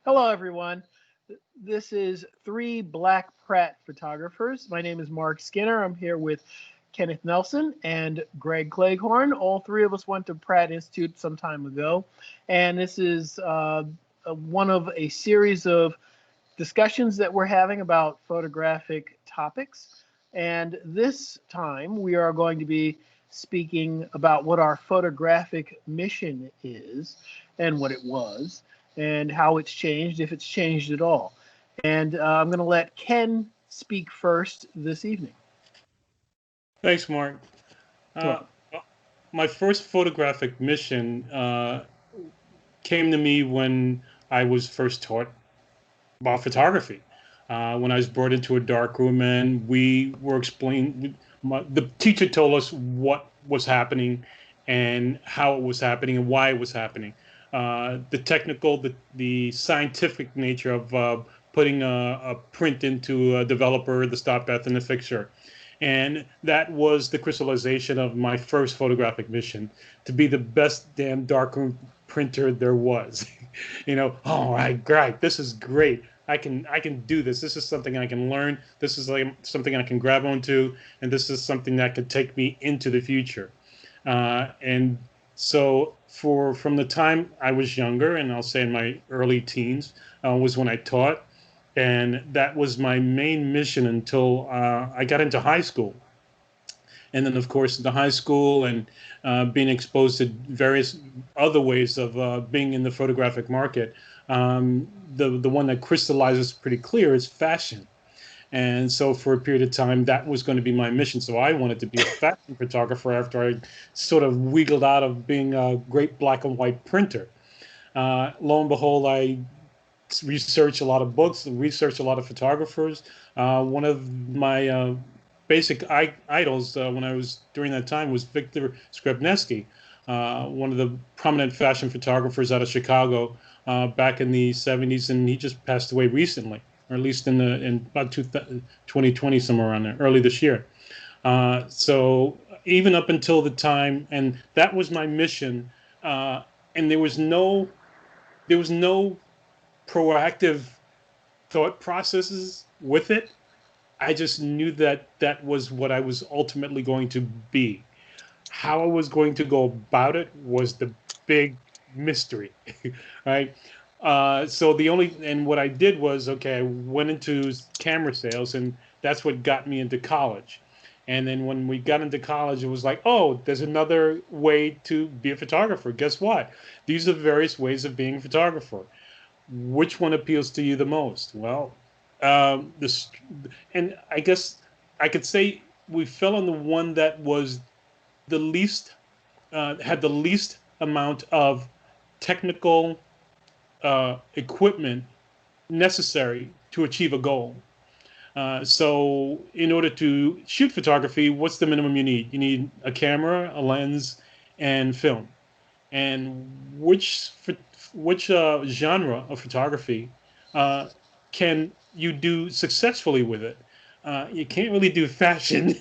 Hello, everyone. This is Three Black Pratt Photographers. My name is Mark Skinner. I'm here with Kenneth Nelson and Greg Cleghorn. All three of us went to Pratt Institute some time ago, and this is one of a series of discussions that we're having about photographic topics. And this time we are going to be speaking about what our photographic mission is and what it was and how it's changed, if it's changed at all. And I'm going to let Ken speak first this evening. Thanks, Mark. Uh, Welcome. my first photographic mission came to me when I was first taught about photography. When I was brought into a dark room and we were explained, the teacher told us what was happening and how it was happening and why it was happening. The technical, the scientific nature of putting a print into a developer, the stop path, and the fixture. And that was the crystallization of my first photographic mission, to be the best damn darkroom printer there was. All right, great, this is great. I can do this. This is something I can learn. This is like something I can grab onto, and this is something that could take me into the future. And so from the time I was younger, and I'll say in my early teens, was when I taught, and that was my main mission until I got into high school. And then, of course, the high school and being exposed to various other ways of being in the photographic market. The one that crystallizes pretty clear is fashion. And so for a period of time, that was going to be my mission. So I wanted to be a fashion photographer after I sort of wiggled out of being a great black and white printer. Lo and behold, I researched a lot of books and researched a lot of photographers. One of my basic idols when I was during that time was Victor Skrebneski, one of the prominent fashion photographers out of Chicago back in the 70s, and he just passed away recently, or at least in about 2020, somewhere around there, early this year. So even up until the time, and that was my mission, and there was no proactive thought processes with it. I just knew that that was what I was ultimately going to be. How I was going to go about it was the big mystery, right? So what I did was, okay, I went into camera sales, and that's what got me into college. And then when we got into college, it was like, oh, there's another way to be a photographer. Guess what? These are various ways of being a photographer. Which one appeals to you the most? Well, this, and I guess I could say we fell on the one that was the least, had the least amount of technical equipment necessary to achieve a goal. So, in order to shoot photography, what's the minimum you need? You need a camera, a lens, and film. And which genre of photography uh, can you do successfully with it? You can't really do fashion,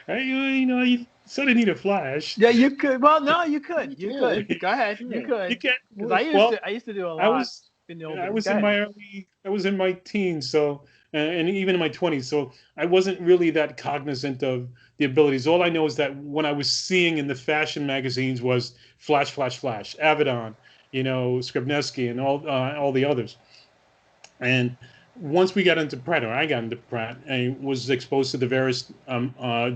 right? You sort of need a flash. Yeah, you could. Well, no, you You could. You can. could. Go ahead. You You could. can. Because I used Well, to. I used to do a I lot was in the old I days. was Go in ahead. my teens, so and even in my 20s, so I wasn't really that cognizant of the abilities. All I know is that when I was seeing in the fashion magazines was flash, flash, flash, Avedon, Skrybnevsky, and all the others. And once we got into Pratt, or I got into Pratt, I was exposed to the various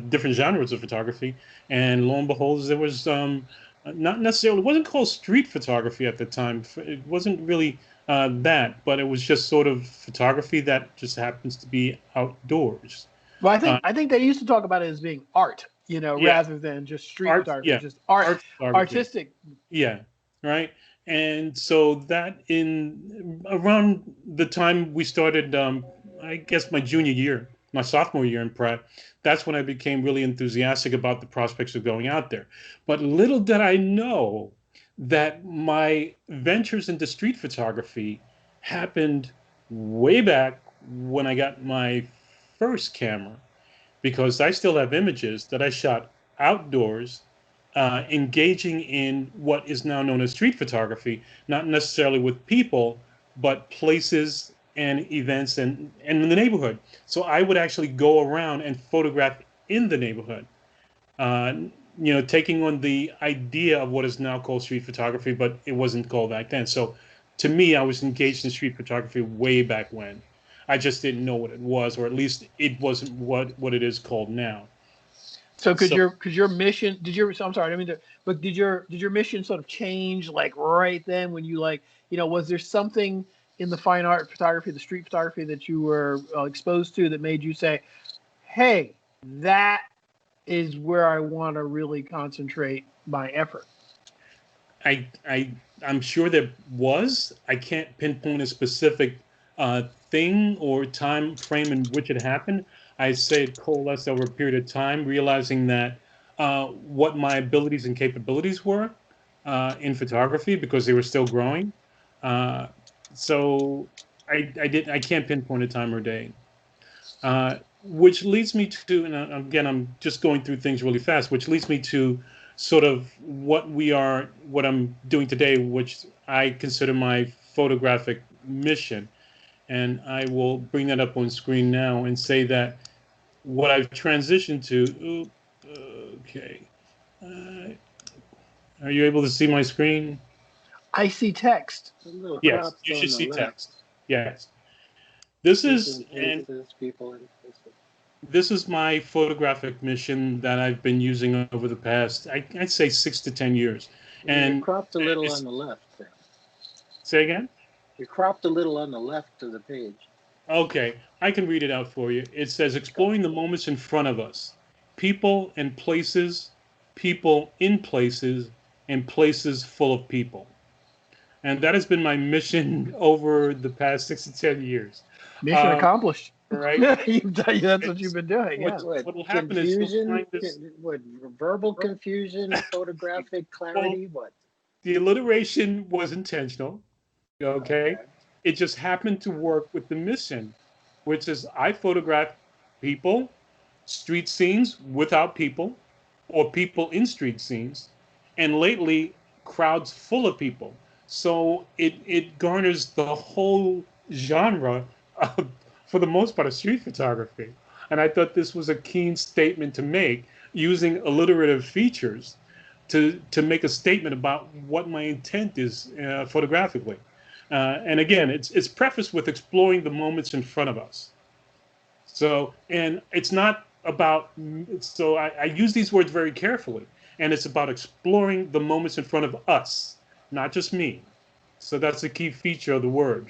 different genres of photography, and lo and behold, there was not necessarily, it wasn't called street photography at the time. It wasn't really that, but it was just sort of photography that just happens to be outdoors. Well, I Uh, think I think they used to talk about it as being art, yeah, rather than just street art, photography, yeah, just art, art photography. artistic. Yeah, right. And so that in around the time we started, I guess my junior year, my sophomore year in Pratt, that's when I became really enthusiastic about the prospects of going out there. But little did I know that my ventures into street photography happened way back when I got my first camera, because I still have images that I shot outdoors, engaging in what is now known as street photography, not necessarily with people, but places and events and in the neighborhood. So I would actually go around and photograph in the neighborhood, uh, taking on the idea of what is now called street photography, but it wasn't called back then. So to me, I was engaged in street photography way back when. I just didn't know what it was, or at least it wasn't what it is called now. So So could your mission so I'm sorry, I mean, but did your mission sort of change like right then when you like, was there something in the fine art photography, the street photography that you were exposed to that made you say, hey, that is where I want to really concentrate my effort? I I I'm sure there was. I can't pinpoint a specific thing or time frame in which it happened. I say it coalesced over a period of time, realizing that what my abilities and capabilities were in photography because they were still growing. Uh, so I can't pinpoint a time or day. Which leads me to, and again, I'm just going through things really fast, which leads me to sort of what I'm doing today, which I consider my photographic mission. And I will bring that up on screen now and say that what I've transitioned to, okay. Uh, are you able to see my screen? I see text. A little Yes, cropped you on should the see left. text. Yes. This People is, and and places, people and places. this is my photographic mission that I've been using over the past, I'd say 6 to 10 years. You're And cropped a little it's, on the left there. say again? You're cropped a little on the left of the page. Okay, I can read it out for you. It says, exploring the moments in front of us, people and places, people in places, and places full of people. And that has been my mission over the past 6 to 10 years. Mission Um, accomplished. right? That's what you've It's, been doing. Yeah. What what will happen is you'll confusion? find this. What verbal confusion? Photographic Well, clarity? What? the alliteration was intentional. Okay. Okay. It just happened to work with the mission, which is I photograph people, street scenes without people, or people in street scenes, and lately crowds full of people. So it garners the whole genre of, for the most part, of street photography. And I thought this was a keen statement to make using alliterative features to make a statement about what my intent is photographically. And again, it's prefaced with exploring the moments in front of us. So, and it's not about, so I use these words very carefully, and it's about exploring the moments in front of us, not just me. So that's the key feature of the word,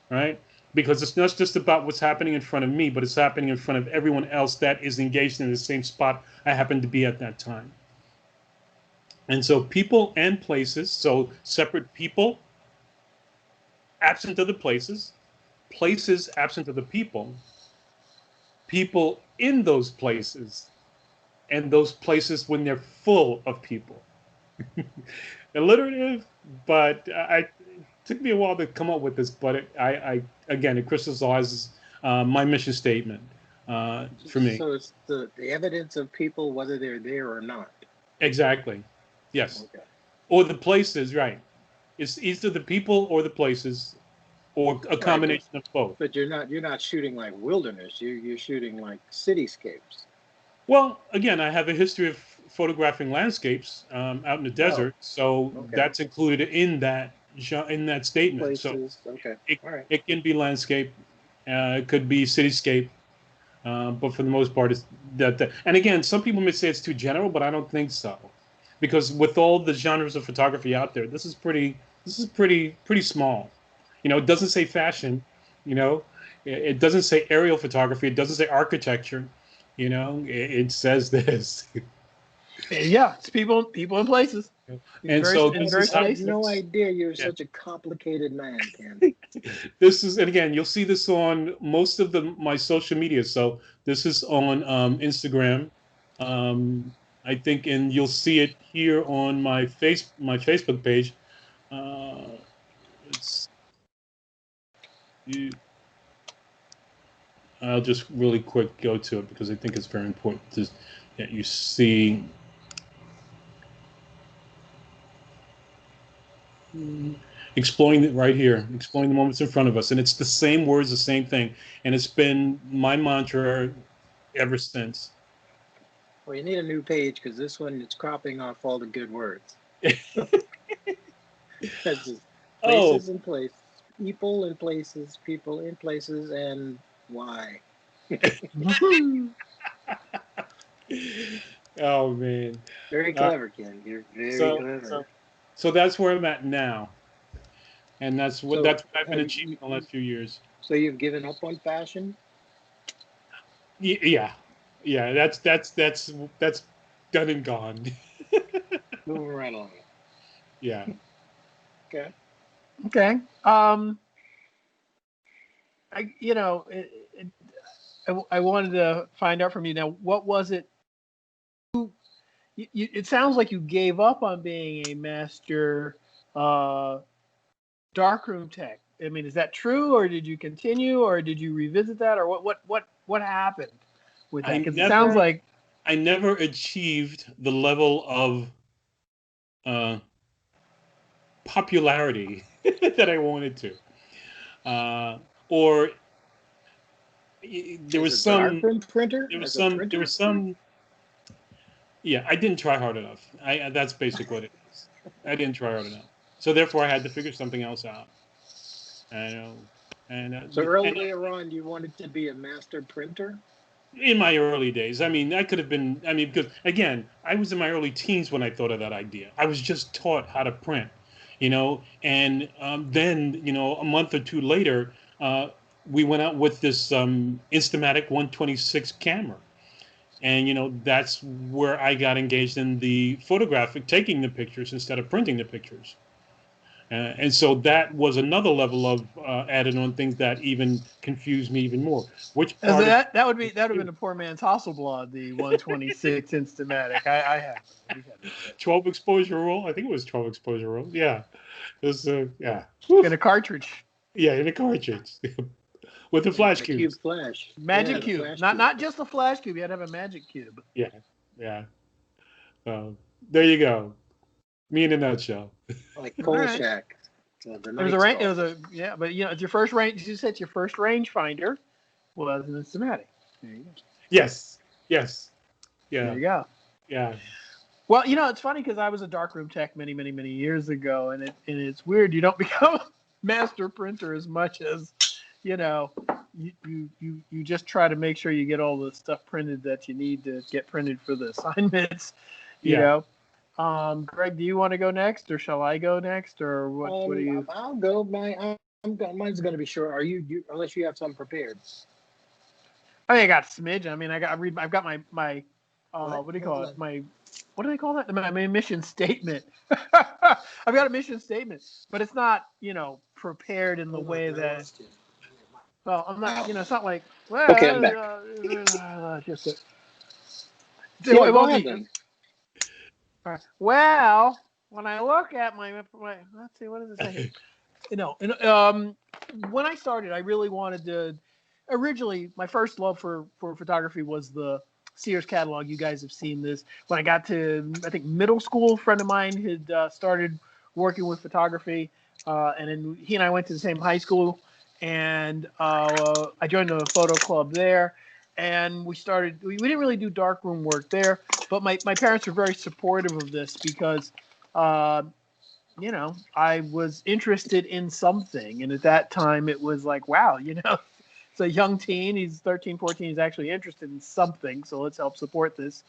right? Because it's not just about what's happening in front of me, but it's happening in front of everyone else that is engaged in the same spot I happen to be at that time. And so people and places, so separate people absent of the places, places absent of the people, people in those places, and those places when they're full of people. Alliterative, but it took me a while to come up with this, but again, it crystallizes my mission statement for me. So it's the evidence of people, whether they're there or not. Exactly. Yes. Okay. Or the places, right. It's either the people or the places, or a Right, combination of both. but you're not shooting like wilderness. You're shooting like cityscapes. Well, again, I have a history of photographing landscapes out in the Oh, desert, so okay. that's included in that statement. So Places. Okay. it All right. it can be landscape, it could be cityscape, but for the most part, it's that. And again, some people may say it's too general, but I don't think so, because with all the genres of photography out there, this is pretty small. It doesn't say fashion, you know, it doesn't say aerial photography, it doesn't say architecture, it says this. Yeah, it's people and places And so in this various is I how had spaces. no idea you're yeah, such a complicated man, Ken. and again, you'll see this on most of my social media. So this is on Instagram, um, I think, and you'll see it here on my Facebook page. Uh, let's you, I'll just really quick go to it because I think it's very important that you see exploring it right here, exploring the moments in front of us. And it's the same words, the same thing. And it's been my mantra ever since. Well, you need a new page because this one is cropping off all the good words. That's just Oh, places and places, people and places, people in places, and why. oh man. Very Uh, clever, Ken. You're very so, clever. so that's where I'm at now. And that's what So I've been have achieving the last few years. so you've given up on fashion? Yeah. Yeah, that's done and gone. Moving right along. Yeah. Okay. Okay. I wanted to find out from you now. What was it? It sounds like you gave up on being a master darkroom tech. I mean, is that true, or did you continue, or did you revisit that, or what happened with I that? Because it sounds never like I never achieved the level of uh, popularity that I wanted to. Or there As was a some darkroom printer? there was As a some there printer? was some yeah, I didn't try hard enough. I that's basically what it is. I didn't try hard enough. So therefore I had to figure something else out. I know. So And earlier on, you wanted to be a master printer? in my early days, I mean, I could have been. I mean, because again, I was in my early teens when I thought of that idea. I was just taught how to print, and then a month or two later, we went out with this Instamatic 126 camera, and that's where I got engaged in the photographic, taking the pictures instead of printing the pictures. And so that was another level of added on things that even confused me even more. Which as part of that would have been a poor man's Hasselblad, the 126 Instamatic. I have it. We had it. 12 exposure rule? I think it was 12 exposure rule. Yeah. It was, yeah. In Woof. a cartridge, Yeah, in a cartridge with the flash The cube cubes. flash. Yeah, magic the cube, flash not cube. just the flash cube. You had to have a magic cube. Yeah. Yeah. There you go. Me in a nutshell. Like All right. Kolchak, the It was a Night range. It was Stalker. a yeah, but it's your first range. You said your first rangefinder was an Instamatic. There you go. Yes. Yes. There Yeah. you go. Yeah. Well, it's funny because I was a darkroom tech many, many, many years ago, and it's weird. You don't become a master printer as much as you know. You just try to make sure you get all the stuff printed that you need to get printed for the assignments. You Yeah. know. Greg, do you want to go next, or shall I go next, or what? What do you? I'll go. Mine's going to be short. Are you? Unless you have something prepared. I mean, I got a smidge. I mean, I've got my What? what do you call Hold it? on. What do they call that? My mission statement. I've got a mission statement, but it's not, prepared in the Hold on. way I that. lost you. Well, I'm not. Ow. It's not like Okay, I'm back. just it Yeah, go won't ahead be. then. All right. Well, when I look at my let's see, what does it say here? When I started, I really wanted to. Originally, my first love for photography was the Sears catalog. You guys have seen this. When I got to, I think, middle school, a friend of mine had started working with photography, and then he and I went to the same high school, and I joined the photo club there, and we started. We didn't really do darkroom work there, but my parents were very supportive of this because. I was interested in something. And at that time, it was like, wow, it's a young teen. He's 13, 14. He's actually interested in something. So let's help support this.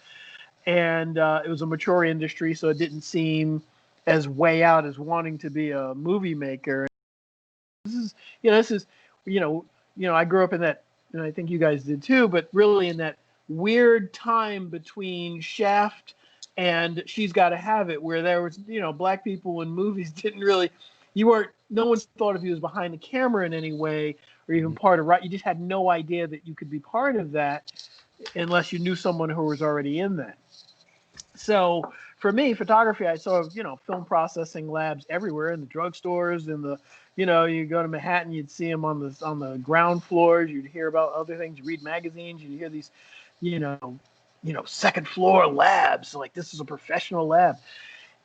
And it was a mature industry. So it didn't seem as way out as wanting to be a movie maker. This is, I grew up in that, and I think you guys did too, but really in that weird time between Shaft and She's Gotta Have It, where there was, black people in movies didn't really, no one thought of you as behind the camera in any way or even part of, right? You just had no idea that you could be part of that unless you knew someone who was already in that. So for me, photography, I saw, film processing labs everywhere in the drugstores, in the, you go to Manhattan, you'd see them on the ground floors. You'd hear about other things. You read magazines. You'd hear these, you know, second floor labs. Like this is a professional lab.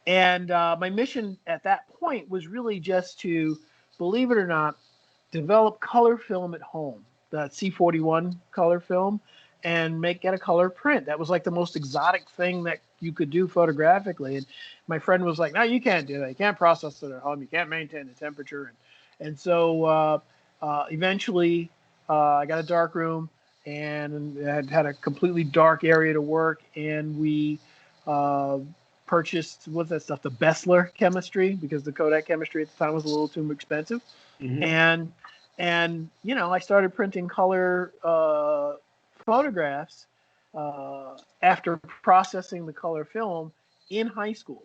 And my mission at that point was really just to, believe it or not, develop color film at home, the C41 color film, and get a color print. That was like the most exotic thing that you could do photographically. And my friend was like, "No, you can't do that. You can't process it at home. You can't maintain the temperature." And so eventually, I got a dark room and had a completely dark area to work, and we uh, purchased, what's that stuff, the Bessler chemistry, because the Kodak chemistry at the time was a little too expensive. Mm-hmm. And I started printing color photographs after processing the color film in high school.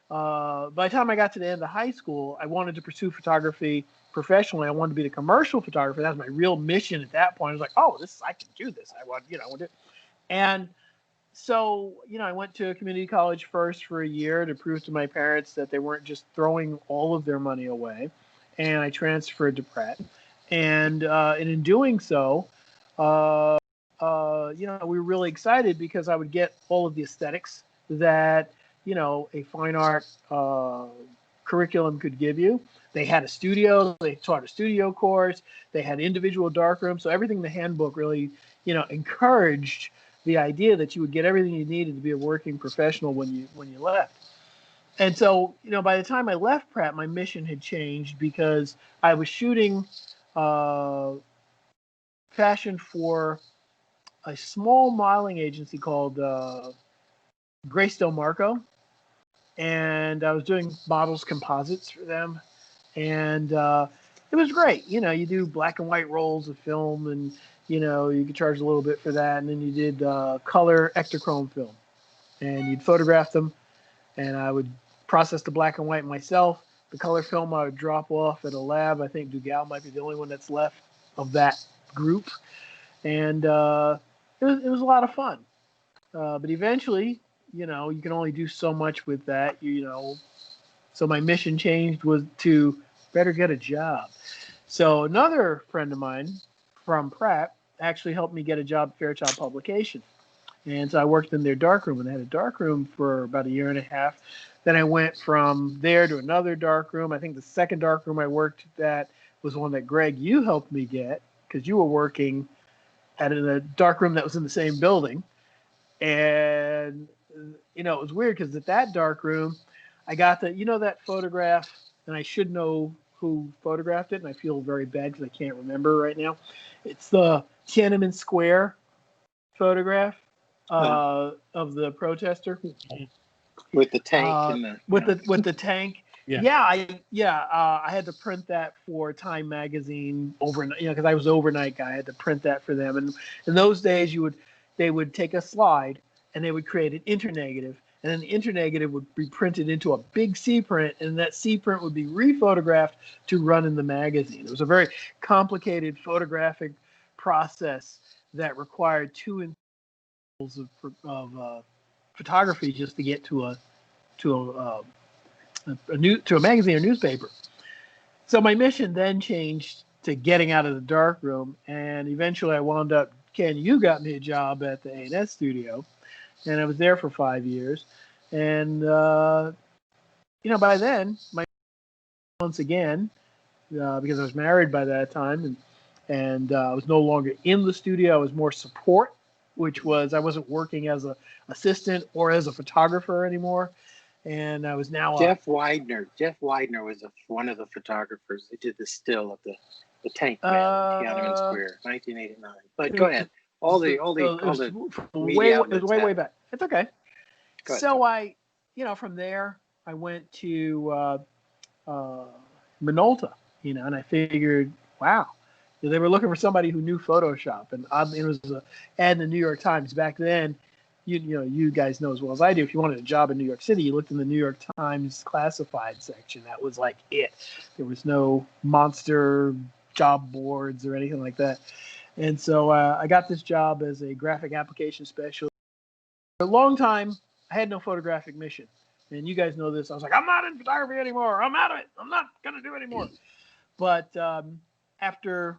By the time I got to the end of high school, I wanted to pursue photography professionally. I wanted to be the commercial photographer. That was my real mission at that point. I was like, oh, I can do this. I want to. And so, I went to community college first for a year to prove to my parents that they weren't just throwing all of their money away. And I transferred to Pratt. And in doing so, we were really excited because I would get all of the aesthetics that, a fine art curriculum could give you. They had a studio, they taught a studio course, they had individual darkrooms. So everything in the handbook really, encouraged the idea that you would get everything you needed to be a working professional when you left. And so, by the time I left Pratt, my mission had changed because I was shooting fashion for a small modeling agency called Greystone Marco, and I was doing models composites for them, and it was great. You do black and white rolls of film, and you could charge a little bit for that, and then you did color Ektachrome film, and you'd photograph them, and I would process the black and white myself. The color film I would drop off at a lab. I think Dugal might be the only one that's left of that group, and it was a lot of fun. But eventually, you can only do so much with that. So my mission changed was to better get a job. So another friend of mine from Pratt actually helped me get a job at Fairchild Publication. And so I worked in their darkroom, and they had a darkroom for about a year and a half. Then I went from there to another darkroom. I think the second darkroom I worked at was one that Greg, you helped me get, because you were working at a darkroom that was in the same building. And it was weird because at that darkroom, I got that photograph, and I should know who photographed it, and I feel very bad because I can't remember right now. It's the Tiananmen Square photograph of the protester with the tank and with the tank. Yeah. I had to print that for Time magazine overnight, because I was an overnight guy. I had to print that for them, and in those days they would take a slide and they would create an internegative, and then the internegative would be printed into a big C print, and that C print would be rephotographed to run in the magazine. It was a very complicated photographic process that required two of photography just to get to a magazine or newspaper. So my mission then changed to getting out of the dark room, and eventually I wound up. Ken, you got me a job at the A&S studio, and I was there for 5 years. And by then, once again, because I was married by that time, and I was no longer in the studio. I was more support, which was I wasn't working as an assistant or as a photographer anymore. And I was now Jeff Widener. Jeff Widener was one of the photographers who did the still of the Tank Man in Tiananmen Square, 1989. But go ahead. All the way back. It's okay. So I, from there I went to Minolta, and I figured, wow, they were looking for somebody who knew Photoshop, and it was an ad in the New York Times back then. You guys know as well as I do, if you wanted a job in New York City, you looked in the New York Times classified section. That was like it. There was no monster job boards or anything like that. And so I got this job as a graphic application specialist. For a long time, I had no photographic mission. And you guys know this. I was like, I'm not in photography anymore. I'm out of it. I'm not going to do it anymore. But after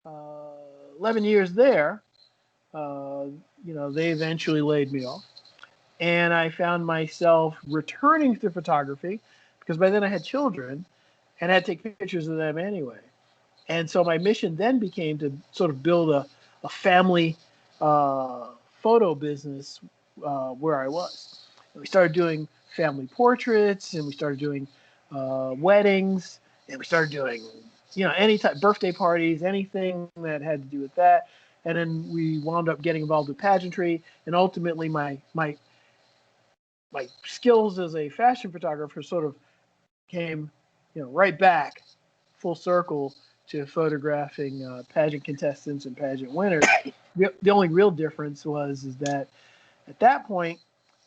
11 years there, they eventually laid me off. and I found myself returning to photography because by then I had children and I had to take pictures of them anyway. And so my mission then became to sort of build a family uh, photo business where I was. And we started doing family portraits, and we started doing weddings, and we started doing, any type birthday parties, anything that had to do with that. And then we wound up getting involved with pageantry, and ultimately my skills as a fashion photographer sort of came, right back full circle to photographing pageant contestants and pageant winners. The only real difference is that at that point,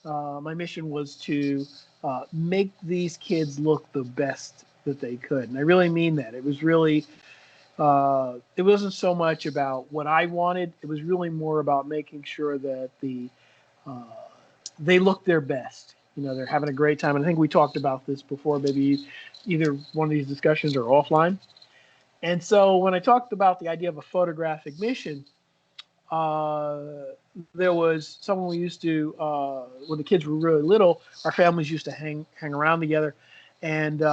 my mission was to make these kids look the best that they could, and I really mean that. It was really, it wasn't so much about what I wanted. It was really more about making sure that uh, they look their best. They're having a great time. And I think we talked about this before, maybe either one of these discussions or offline. And so when I talked about the idea of a photographic mission, uh, there was someone we used to, when the kids were really little, our families used to hang around together. And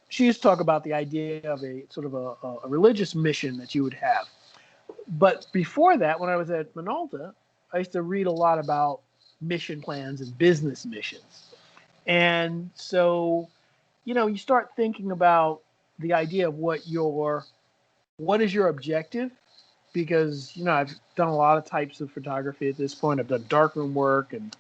she used to talk about the idea of a sort of a religious mission that you would have. But before that, when I was at Minolta, I used to read a lot about mission plans and business missions. And so, you start thinking about the idea of what is your objective? Because, I've done a lot of types of photography at this point. I've done darkroom work, and,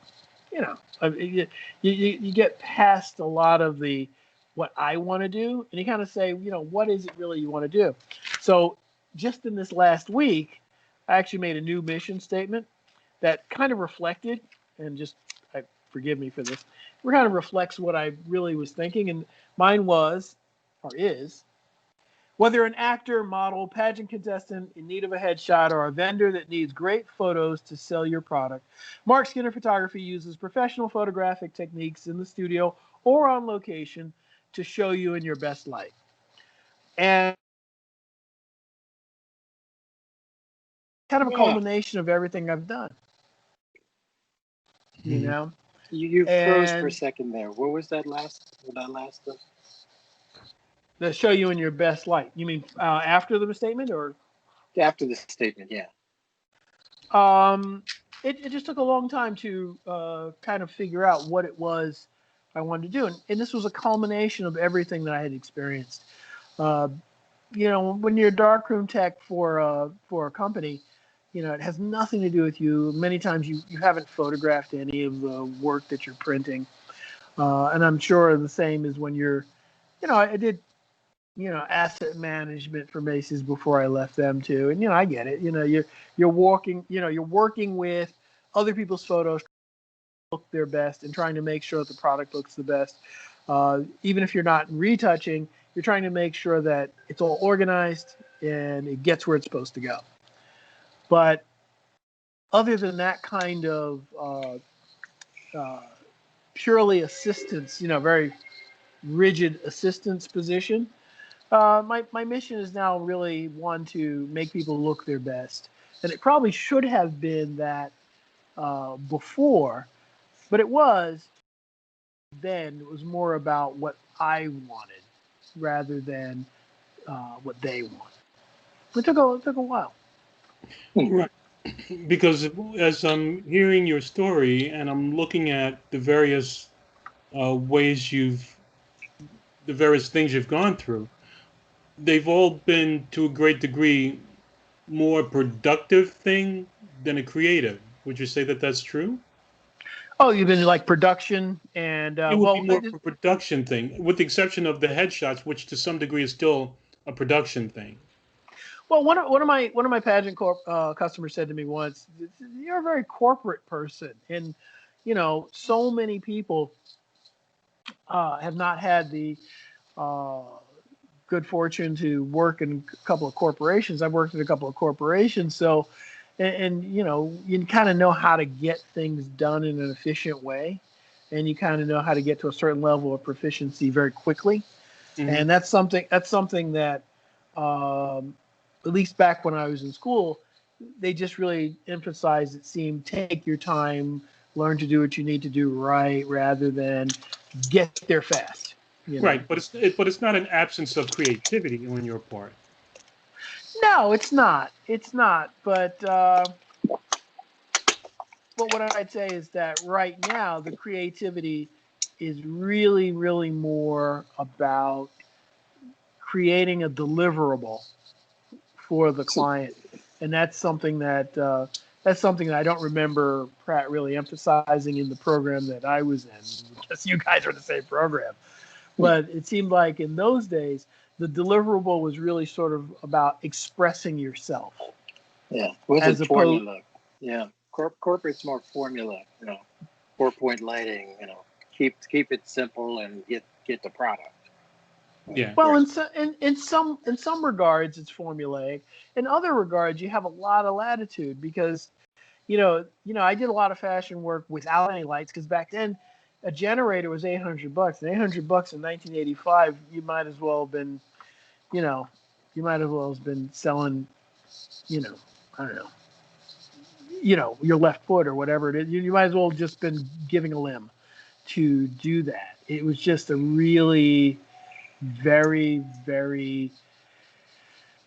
you get past a lot of the what I want to do, and you kind of say, what is it really you want to do? So just in this last week, I actually made a new mission statement that kind of reflected, and just forgive me for this, it kind of reflects what I really was thinking. And mine was, or is, whether an actor, model, pageant contestant in need of a headshot, or a vendor that needs great photos to sell your product, Mark Skinner Photography uses professional photographic techniques in the studio or on location to show you in your best light. And kind of a culmination of everything I've done. You know, you froze for a second there. What was that last? That show you in your best light. You mean after the statement, or after the statement? Yeah. It just took a long time to kind of figure out what it was I wanted to do, and this was a culmination of everything that I had experienced. When you're a darkroom tech for a company, it has nothing to do with you. Many times you haven't photographed any of the work that you're printing, and I'm sure the same is when you're, I did, asset management for Macy's before I left them too, and I get it. You're working with other people's photos, look their best, and trying to make sure that the product looks the best. Even if you're not retouching, you're trying to make sure that it's all organized and it gets where it's supposed to go. But other than that kind of purely assistance, very rigid assistance position, my mission is now really one to make people look their best. And it probably should have been that before, but it was then. It was more about what I wanted rather than what they wanted. It took a while. Right. Because as I'm hearing your story and I'm looking at the various ways the various things you've gone through, they've all been to a great degree more productive thing than a creative. Would you say that that's true? Oh, you've been like production and It would be more of a production thing, with the exception of the headshots, which to some degree is still a production thing. Well, one of my pageant customers said to me once, "You're a very corporate person," and so many people have not had the uh, good fortune to work in a couple of corporations. I've worked at a couple of corporations, so and you kind of know how to get things done in an efficient way, and you kind of know how to get to a certain level of proficiency very quickly. Mm-hmm. And that's something that at least back when I was in school, they just really emphasized, it seemed, take your time, learn to do what you need to do right rather than get there fast. You know? Right, but it's not an absence of creativity on your part. No, it's not. It's not. But what I'd say is that right now the creativity is really, really more about creating a deliverable for the client, and that's something that I don't remember Pratt really emphasizing in the program that I was in. Because you guys are in the same program, but it seemed like in those days the deliverable was really sort of about expressing yourself. Yeah, with as a opposed, formula. Yeah, corporate's more formula. 4-point lighting. Keep it simple and get the product. Yeah. well, in some regards it's formulaic. In other regards, you have a lot of latitude because I did a lot of fashion work without any lights because back then a generator was $800, and $800 in 1985, you might as well have been, selling, I don't know, your left foot or whatever it is. You might as well have just been giving a limb to do that. It was just a really very, very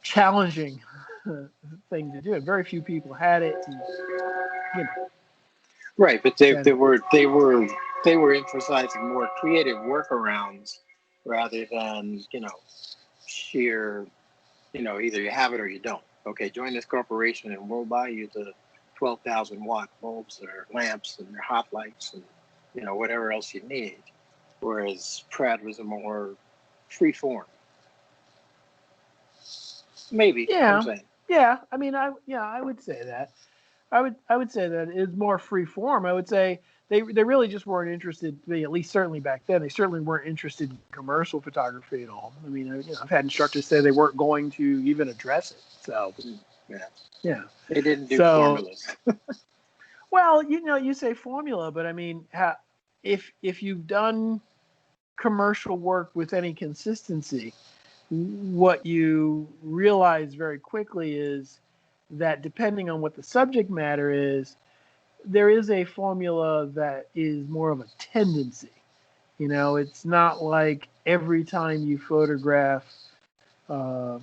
challenging thing to do. And very few people had it. And, Right, but they were emphasizing more creative workarounds rather than sheer either you have it or you don't. Okay, join this corporation and we'll buy you the 12,000 watt bulbs or lamps and your hot lights and whatever else you need. Whereas Pratt was a more free form. Maybe. yeah, I'm saying. yeah. I mean, I would say that. I would say that it's more free form. I would say they really just weren't interested. At least certainly back then, they certainly weren't interested in commercial photography at all. I mean, I've had instructors say they weren't going to even address it. So yeah. They didn't do formulas. Well, you say formula, but I mean, if you've done commercial work with any consistency, what you realize very quickly is that depending on what the subject matter is, there is a formula that is more of a tendency. It's not like every time you photograph, uh,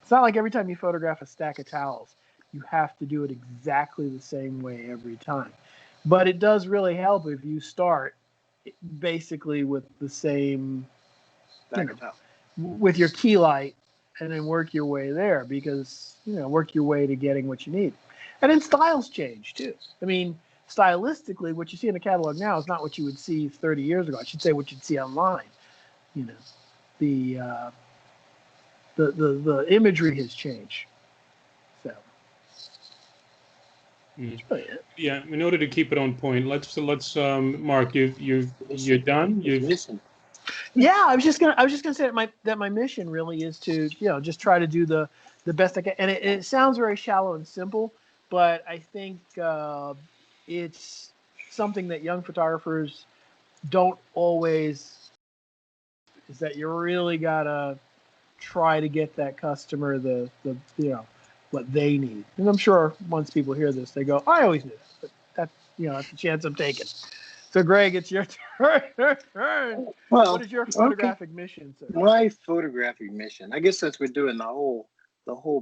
it's not like every time you photograph a stack of towels, you have to do it exactly the same way every time. But it does really help if you start basically with the same, with your key light, and then work your way there because work your way to getting what you need. And then styles change too. I mean, stylistically, what you see in the catalog now is not what you would see 30 years ago. I should say what you'd see online. The the imagery has changed. So really it. Yeah. In order to keep it on point, let's Mark, you're done. Yeah, I was just gonna say that my mission really is to just try to do the best I can, and it sounds very shallow and simple, but I think it's something that young photographers don't always. Is that you really gotta try to get that customer the what they need, and I'm sure once people hear this, they go, I always knew that, but that's the chance I'm taking. So, Greg, it's your turn. Well, What is your photographic mission, sir? My photographic mission, I guess, since we're doing the whole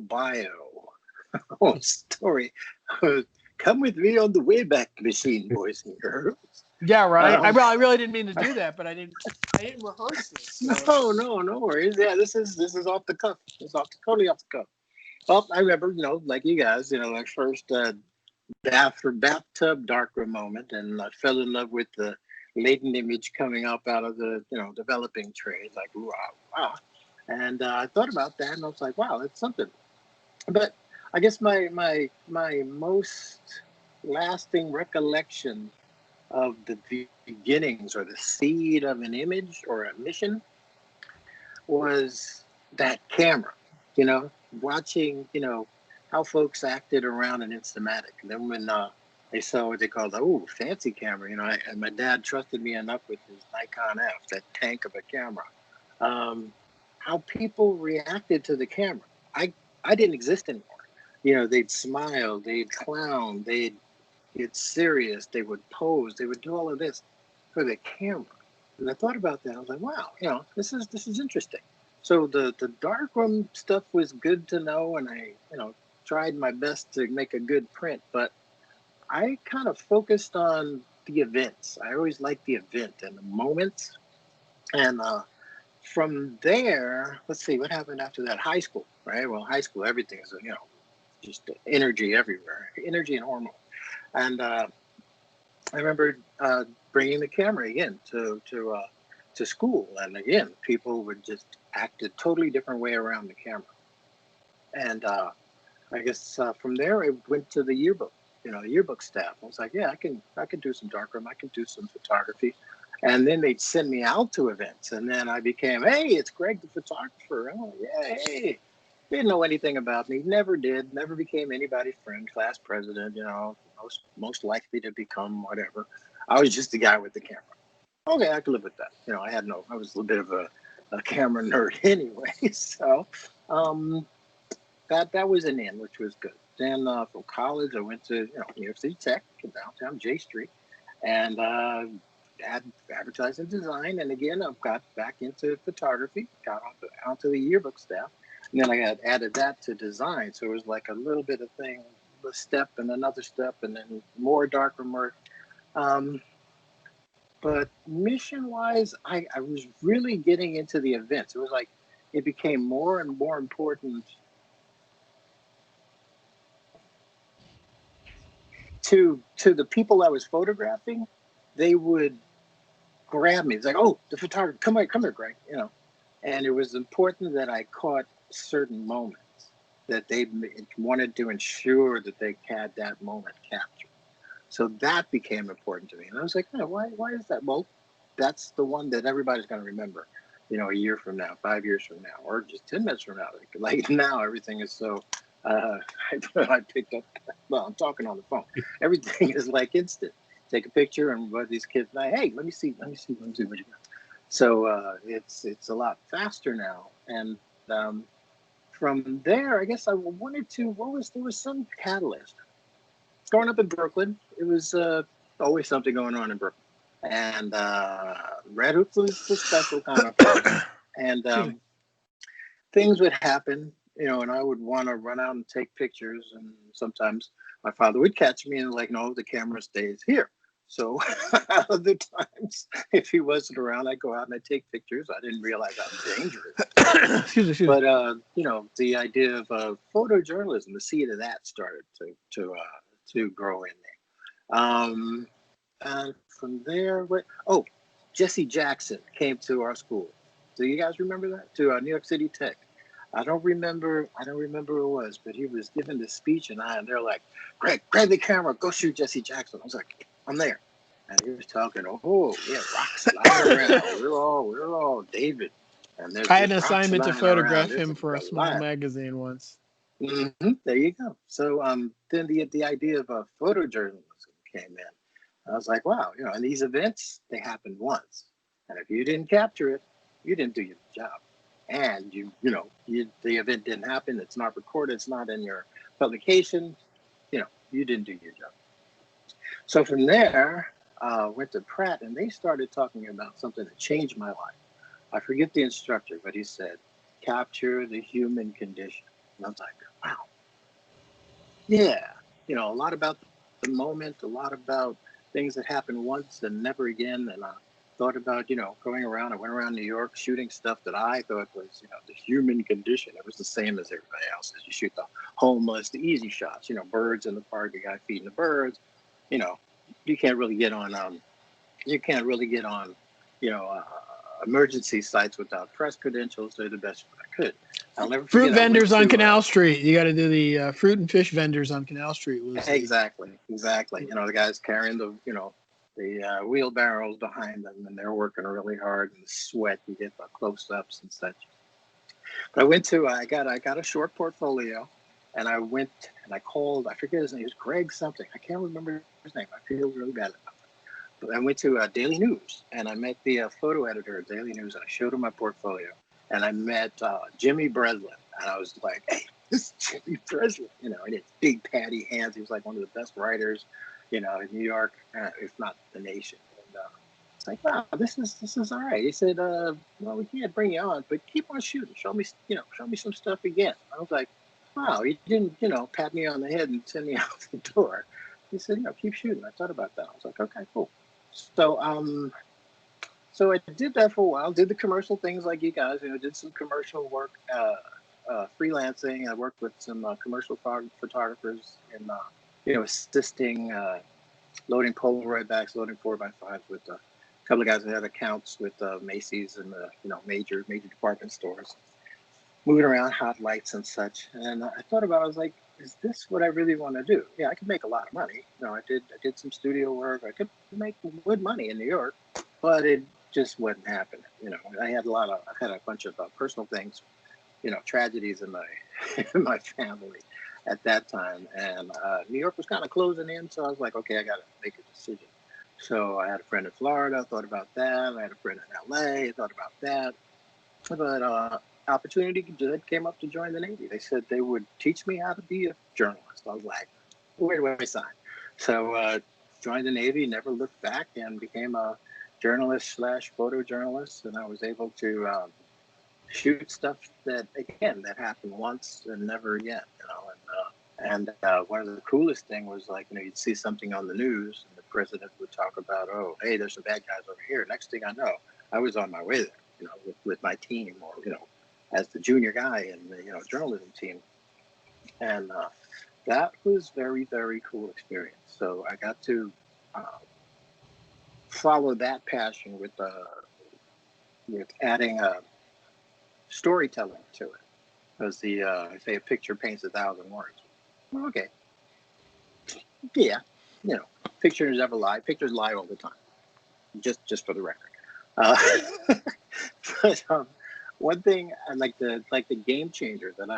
bio, whole story, come with me on the Wayback Machine, boys and girls. Yeah, right. I really didn't mean to do that, but I didn't rehearse this. So. No worries. Yeah, this is off the cuff. It's totally off the cuff. Well, I remember, like you guys, my first bathtub darkroom moment, and I fell in love with the latent image coming up out of the developing trade, like wow. And I thought about that, and I was like, wow, that's something. But I guess my most lasting recollection of the beginnings or the seed of an image or a mission was that camera, watching, how folks acted around an Instamatic. And then when they saw what they called, fancy camera, and my dad trusted me enough with his Nikon F, that tank of a camera, how people reacted to the camera. I didn't exist anymore. They'd smile, they'd clown, they'd get serious. They would pose. They would do all of this for the camera. And I thought about that. I was like, wow, this is interesting. So the darkroom stuff was good to know, and I, tried my best to make a good print, but I kind of focused on the events. I always liked the event and the moments. And from there, let's see what happened after that. High school, right? Well, high school, everything is, just energy everywhere, energy and hormone. And I remember bringing the camera again to school, and again, people would just act a totally different way around the camera. And I guess from there, I went to the yearbook. Yearbook staff. I was like, yeah, I can do some darkroom. I can do some photography. And then they'd send me out to events, and then I became, hey, it's Greg the photographer. Oh, yeah, hey. Didn't know anything about me. Never did. Never became anybody's friend, class president. Most likely to become whatever. I was just the guy with the camera. Okay, I could live with that. I was a little bit of a camera nerd anyway. So that was an end, which was good. Then from college, I went to New York City Tech in downtown J Street, and had advertising design. And again, I've got back into photography, got onto the yearbook staff. And then I had added that to design. So it was like a little bit of thing, a step and another step, and then more darkroom work. But mission-wise, I was really getting into the events. It was like it became more and more important to the people I was photographing. They would grab me. It's like, oh, the photographer, come here, Greg. And it was important that I caught certain moments that they wanted to ensure that they had that moment captured. So that became important to me. And I was like, why is that? Well, that's the one that everybody's going to remember, a year from now, 5 years from now, or just 10 minutes from now. Like now, everything is so, I picked up, well, I'm talking on the phone. Everything is like instant. Take a picture and what these kids like, hey, let me see what you got. So it's a lot faster now. And from there, I guess I wanted to, there was some catalyst. Growing up in Brooklyn, it was always something going on in Brooklyn. And Red Hoops was a special kind of place. And things would happen, and I would want to run out and take pictures. And sometimes my father would catch me and like, no, the camera stays here. So other times, if he wasn't around, I'd go out and I'd take pictures. I didn't realize how dangerous. Excuse me. But the idea of photojournalism, the seed of that started to grow in me. And from there, Jesse Jackson came to our school. Do you guys remember that? To New York City Tech. I don't remember who it was, but he was giving this speech, and they're like, Greg, grab the camera, go shoot Jesse Jackson. I was like, I'm there. And he was talking, rocks flying around. We're all David. And I had an assignment to photograph him for a small magazine once. Mm-hmm. There you go. So then the idea of photojournalism came in. I was like, wow, and these events, they happened once. And if you didn't capture it, you didn't do your job. And the event didn't happen. It's not recorded. It's not in your publication. You didn't do your job. So from there, went to Pratt, and they started talking about something that changed my life. I forget the instructor, but he said, capture the human condition. And I was like, wow. Yeah. A lot about the moment, a lot about things that happened once and never again. And I thought about, going around. I went around New York shooting stuff that I thought was, the human condition. It was the same as everybody else's. You shoot the homeless, the easy shots, birds in the park, the guy feeding the birds. You can't really get on, emergency sites without press credentials. They're the best I could. I'll never forget. Fruit vendors on Canal Street. You got to do the fruit and fish vendors on Canal Street. Exactly. The guys carrying the wheelbarrows behind them, and they're working really hard in the sweat. You get the close-ups and such. But I got a short portfolio, and I went and I called. I forget his name. It was Greg something. I can't remember his name. I feel really bad about it. But I went to Daily News, and I met the photo editor at Daily News, and I showed him my portfolio. And I met Jimmy Breslin, and I was like, hey, this is Jimmy Breslin. And he had big patty hands. He was like one of the best writers. in New York, if not the nation. And it's like, wow, this is all right. He said, well, we can't bring you on, but keep on shooting. Show me, show me some stuff again. I was like, wow, he didn't, pat me on the head and send me out the door. He said, keep shooting. I thought about that. I was like, okay, cool. So I did that for a while. Did the commercial things like you guys. Did some commercial work, freelancing. I worked with some commercial photographers and assisting, loading Polaroid backs, loading 4x5s with a couple of guys that had accounts with Macy's and major department stores, moving around hot lights and such. And I thought about it, I was like, is this what I really want to do? Yeah, I could make a lot of money. I did some studio work. I could make good money in New York, but it just wasn't happening. I had a bunch of personal things, tragedies in my in my family at that time, and New York was kind of closing in. So I was like, okay, I got to make a decision. So I had a friend in Florida. I thought about that. I had a friend in LA. I thought about that, but opportunity came up to join the Navy. They said they would teach me how to be a journalist. I was like, where do I sign? So joined the Navy, never looked back, and became a journalist / photojournalist. And I was able to shoot stuff that happened once and never again. And one of the coolest thing was you'd see something on the news and the president would talk about, oh, hey, there's some bad guys over here. Next thing I know, I was on my way there, with my team, or as the junior guy in the journalism team. And that was very, very cool experience. So I got to follow that passion with adding storytelling to it. Because I say a picture paints 1,000 words. Well, okay. Yeah, pictures never lie. Pictures lie all the time. Just for the record. But one thing I like the game changer that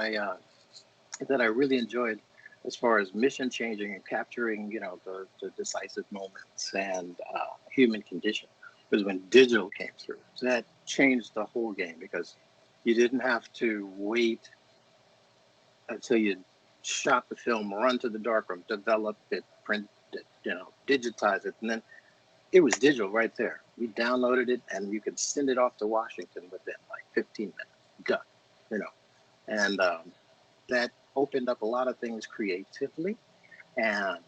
I really enjoyed, as far as mission changing and capturing the decisive moments and human condition, was when digital came through. So that changed the whole game, because you didn't have to wait until you shot the film, run to the darkroom, develop it, print it, digitize it, and then it was digital right there. We downloaded it, and you could send it off to Washington within 15 minutes. Done, and that opened up a lot of things creatively, and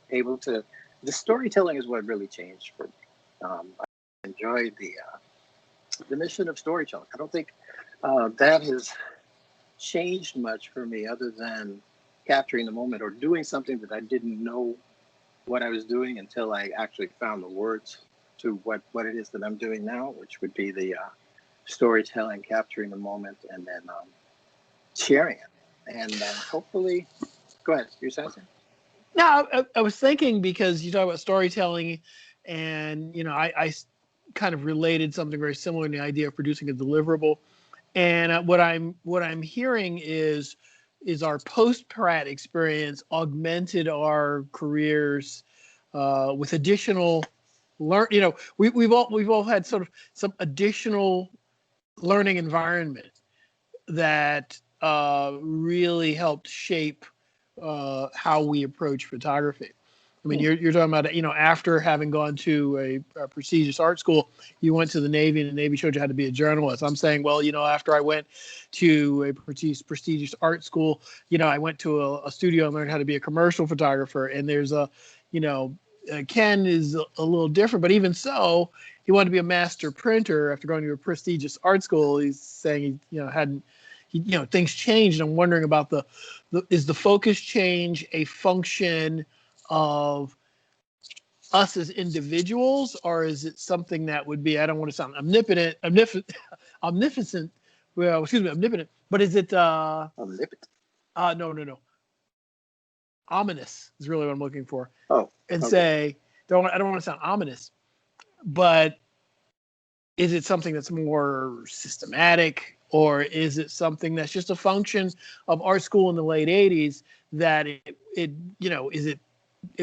the storytelling is what really changed for me. I enjoyed the mission of storytelling. I don't think that has changed much for me, other than capturing the moment or doing something that I didn't know what I was doing until I actually found the words to what it is that I'm doing now, which would be the storytelling, capturing the moment, and then sharing it. And hopefully, go ahead. You're saying something? No, I was thinking, because you talk about storytelling, and I kind of related something very similar in the idea of producing a deliverable. And what I'm hearing is our post-Pratt experience augmented our careers with additional we've all had sort of some additional learning environment that really helped shape how we approach photography. I mean, you're talking about, after having gone to a prestigious art school, you went to the Navy, and the Navy showed you how to be a journalist. I'm saying, well, after I went to a prestigious art school, I went to a studio and learned how to be a commercial photographer. And there's Ken is a little different, but even so, he wanted to be a master printer after going to a prestigious art school. He's saying things changed. And I'm wondering about is the focus change a function of us as individuals, or is it something that would be, I don't want to sound omnipotent, well, excuse me, omnipotent, but is it Omnipotent. No, ominous is really what I'm looking for. Oh, and okay. I don't want to sound ominous, but is it something that's more systematic, or is it something that's just a function of art school in the late 80s, that it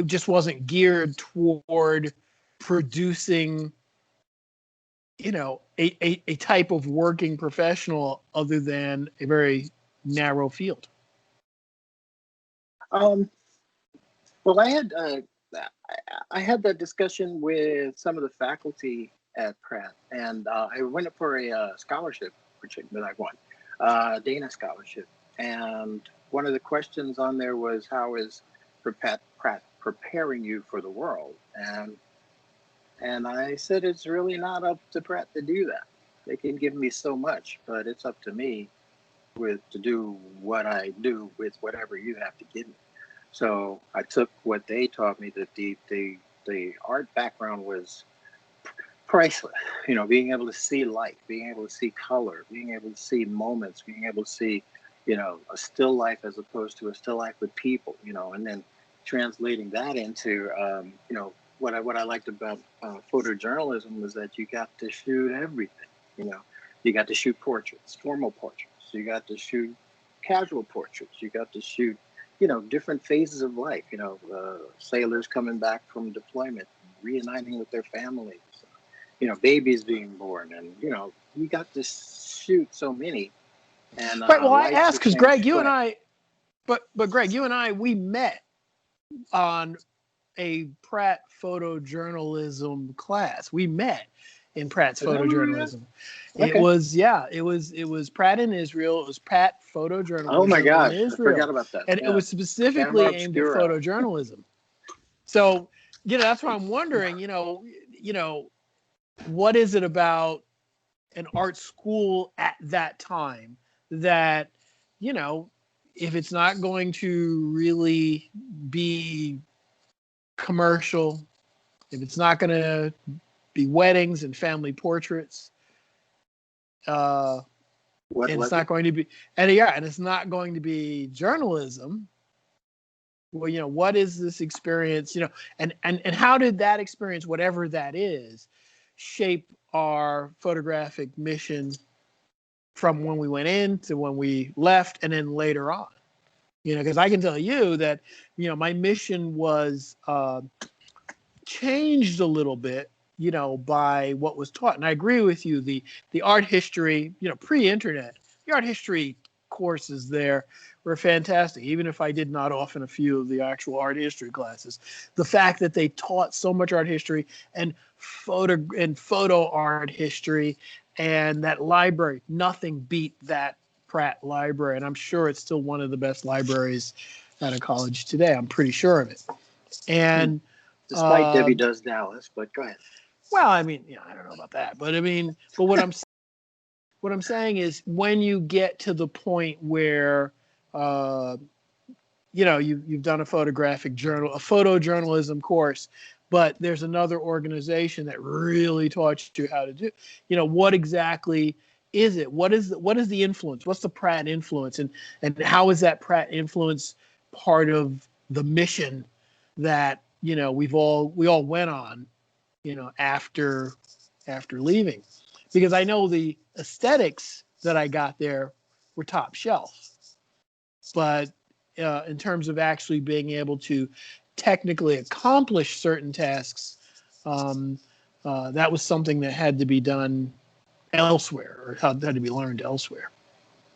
just wasn't geared toward producing, a type of working professional other than a very narrow field? Well, I had I had that discussion with some of the faculty at Pratt, and I went up for a scholarship, which I won, Dana scholarship. And one of the questions on there was, how is Pratt preparing you for the world? And I said, it's really not up to Pratt to do that. They can give me so much, but it's up to me to do what I do with whatever you have to give me. So I took what they taught me, that the art background was priceless. You know, being able to see light, being able to see color, being able to see moments, being able to see, you know, a still life as opposed to a still life with people, you know, and then translating that into, you know, what I liked about photojournalism was that you got to shoot everything. You know, you got to shoot portraits, formal portraits. You got to shoot casual portraits. You got to shoot, you know, different phases of life. You know, sailors coming back from deployment, reuniting with their families. You know, babies being born, and you know, you got to shoot so many. And Right. Well, I life asked because became Greg, you and short. I, but Greg, you and I, we met on a Pratt photojournalism class. We met in Pratt's Is that where we met? photojournalism. It Okay. was it was Pratt in Israel. It was Pratt Oh my photojournalism in gosh, I forgot Israel, about that. and it Yeah, was camera specifically aimed at obscura. photojournalism. So, you know, that's why I'm wondering, what is it about an art school at that time that, you know, if it's not going to really be commercial, if it's not going to be weddings and family portraits, What and it's was not it? going to be, and it's not going to be journalism. Well, you know, what is this experience? You know, and how did that experience, whatever that is, shape our photographic mission from when we went in to when we left, and then later on? You know, because I can tell you that, you know, my mission was changed a little bit, you know, by what was taught. And I agree with you. The art history, you know, pre-internet, the art history courses there were fantastic. Even if I did not often a few of the actual art history classes, the fact that they taught so much art history and photo art history, and that library, nothing beat that Pratt library. And I'm sure it's still one of the best libraries at a college today. I'm pretty sure of it. Hmm. And Despite Debbie Does Dallas, but go ahead. well, I mean, yeah, I don't know about that, but I mean, but what I'm saying is, when you get to the point where, uh, you know, you've done a photojournalism course, but there's another organization that really taught you how to do, you know, what exactly is it? What is the influence? What's the Pratt influence, and how is that Pratt influence part of the mission that, you know, we all went on, you know, after leaving? Because I know the aesthetics that I got there were top shelf, but in terms of actually being able to technically accomplish certain tasks, um, that was something that had to be done elsewhere, or had to be learned elsewhere.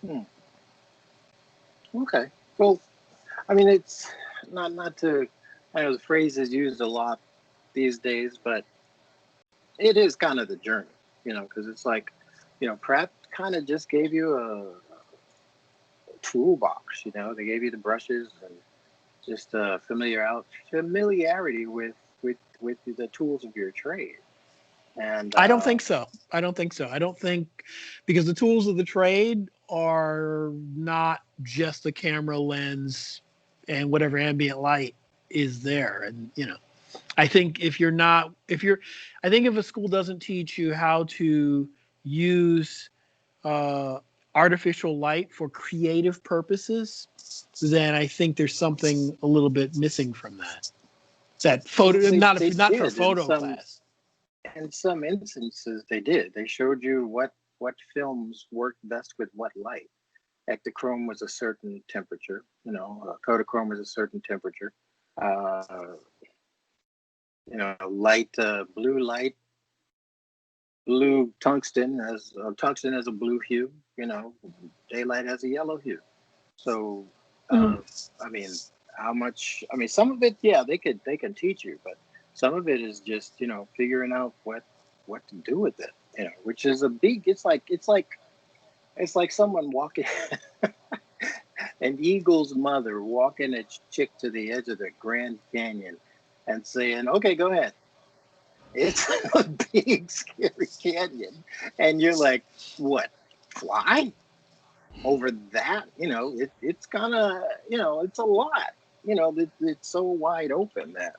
Hmm. Okay. Well, I mean, it's not to. I know the phrase is used a lot these days, but it is kind of the journey, you know, because it's like, you know, Pratt kind of just gave you a toolbox. You know, they gave you the brushes and just familiarity with the tools of your trade. And I don't think so. I don't think so. I don't think, because the tools of the trade are not just the camera lens and whatever ambient light is there. And, you know, I think I think if a school doesn't teach you how to use uh, artificial light for creative purposes, then I think there's something a little bit missing from that. That well, photo, they not for did photo class. in some instances they did. They showed you what films worked best with what light. Ectochrome was a certain temperature, you know, Kodachrome was a certain temperature. Uh, you know, blue tungsten has a blue hue. You know, daylight has a yellow hue. So, Mhm. I mean, how much? I mean, some of it, yeah, they can teach you, but Some of it is just, figuring out what to do with it, which is a big, it's like someone walking, an eagle's mother walking a chick to the edge of the Grand Canyon and saying, okay, go ahead. It's a big, scary canyon. And you're like, what, fly over that? It's kind of, it's a lot. It's so wide open that,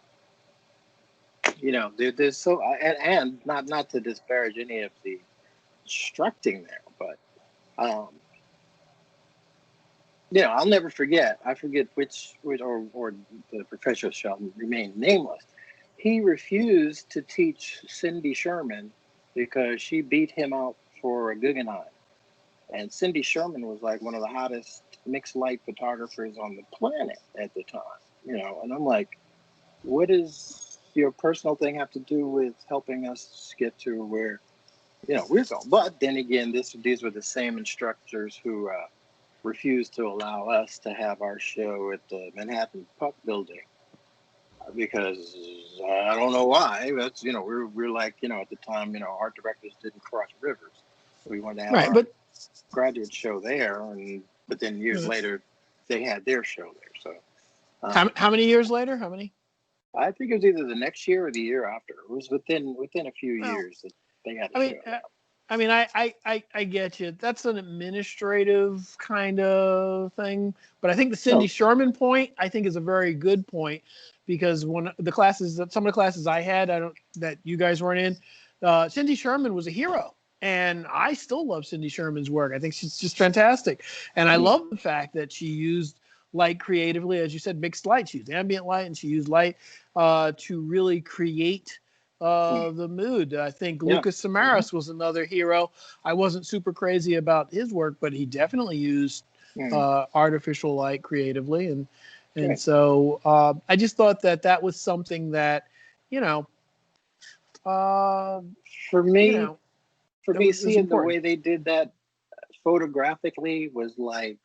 there's so, and not to disparage any of the instructing there, but, I'll never forget. I forget which or the professor shall remain nameless. He refused to teach Cindy Sherman because she beat him out for a Guggenheim. And Cindy Sherman was like one of the hottest mixed light photographers on the planet at the time. And I'm like, what does your personal thing have to do with helping us get to where, we're going? But then again, these were the same instructors who refused to allow us to have our show at the Manhattan Puck Building because I don't know why. That's we're like at the time art directors didn't cross rivers. We wanted to have our graduate show there, but then years later they had their show there. So how many years later? How many? I think it was either the next year or the year after. It was within a few years that they had a show. I get you. That's an administrative kind of thing. But I think the Cindy Sherman point, I think, is a very good point because some of the classes I had, that you guys weren't in, Cindy Sherman was a hero. And I still love Cindy Sherman's work. I think she's just fantastic. And I love the fact that she used light creatively. As you said, mixed light. She used ambient light and she used light to really create the mood. I think Lucas Samaras was another hero. I wasn't super crazy about his work, but he definitely used artificial light creatively. And so I just thought that was something that, for me, seeing the way they did that photographically was like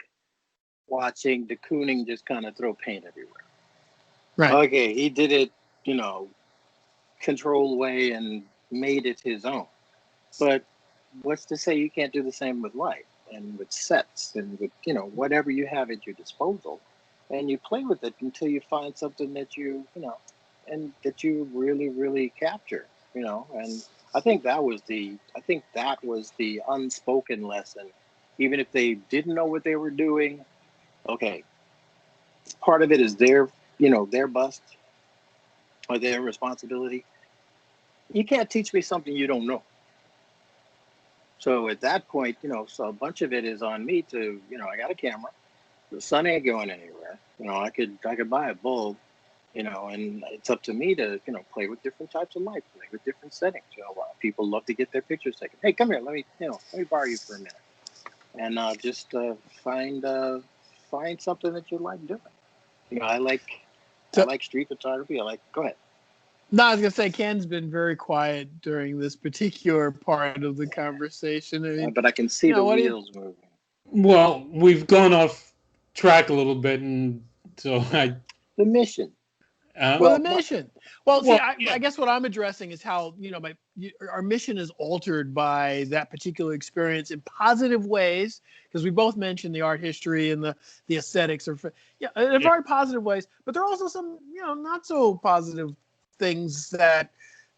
watching de Kooning just kind of throw paint everywhere. Right. Okay, he did it, controlled way and made it his own. But what's to say you can't do the same with light and with sets and with, whatever you have at your disposal. And you play with it until you find something that you really, really capture, and I think that was the unspoken lesson. Even if they didn't know what they were doing, okay, part of it is their bust or their responsibility. You can't teach me something you don't know. So at that point, so a bunch of it is on me to, I got a camera. The sun ain't going anywhere. I could buy a bulb, and it's up to me to, play with different types of light, play with different settings. People love to get their pictures taken. Hey, come here, let me borrow you for a minute, and just find something that you like doing. I like street photography. Go ahead. No, I was gonna say Ken's been very quiet during this particular part of the conversation. I mean, but I can see the wheels moving. Well, we've gone off track a little bit, and so the mission. The mission. I guess what I'm addressing is how our mission is altered by that particular experience in positive ways, because we both mentioned the art history and the aesthetics in very positive ways. But there are also some not so positive things that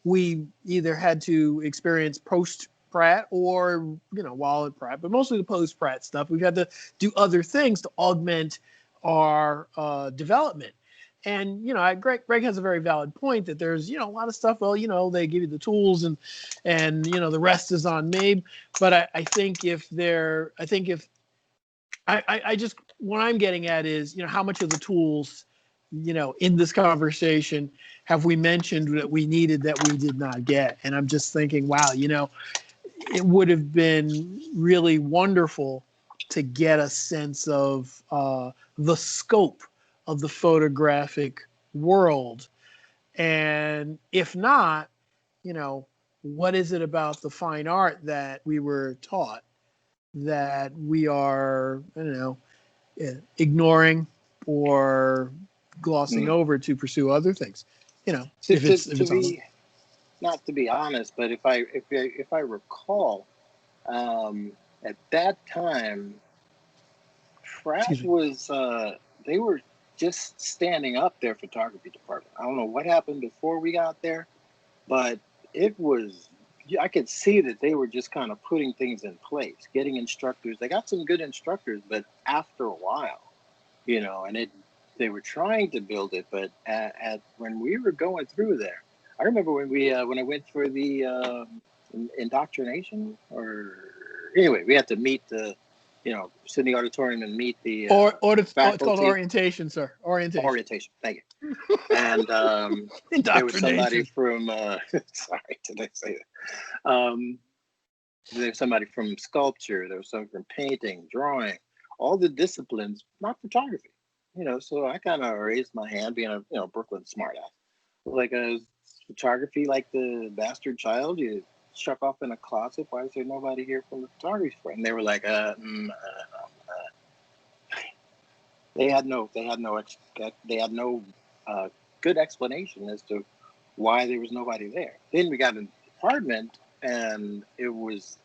we either had to experience post Pratt or while at Pratt, but mostly the post Pratt stuff. We've had to do other things to augment our development. And Greg has a very valid point that there's a lot of stuff. Well, they give you the tools and the rest is on me. But I think what I'm getting at is how much of the tools in this conversation have we mentioned that we needed that we did not get. And I'm just thinking, wow, it would have been really wonderful to get a sense of the scope of the photographic world. And if not, what is it about the fine art that we were taught that we are, ignoring or glossing over to pursue other things? To, if to, it's to on. be not to be honest, but if I recall, at that time, Pratt was they were just standing up their photography department. I don't know what happened before we got there, but it was. I could see that they were just kind of putting things in place, getting instructors. They got some good instructors, but after a while, and they were trying to build it, but at when we were going through there, I remember when I went for the indoctrination, or anyway, we had to meet sit in the auditorium and meet the It's called faculty. orientation, sir. Orientation. Thank you. And there was somebody from sorry, did I say that? There was somebody from sculpture. There was somebody from painting, drawing, all the disciplines, not photography. So I kind of raised my hand, being a Brooklyn smartass. Like photography, like the bastard child, you chuck off in a closet. Why is there nobody here from the photography store? And they were like, they had no good explanation as to why there was nobody there. Then we got an apartment, and it was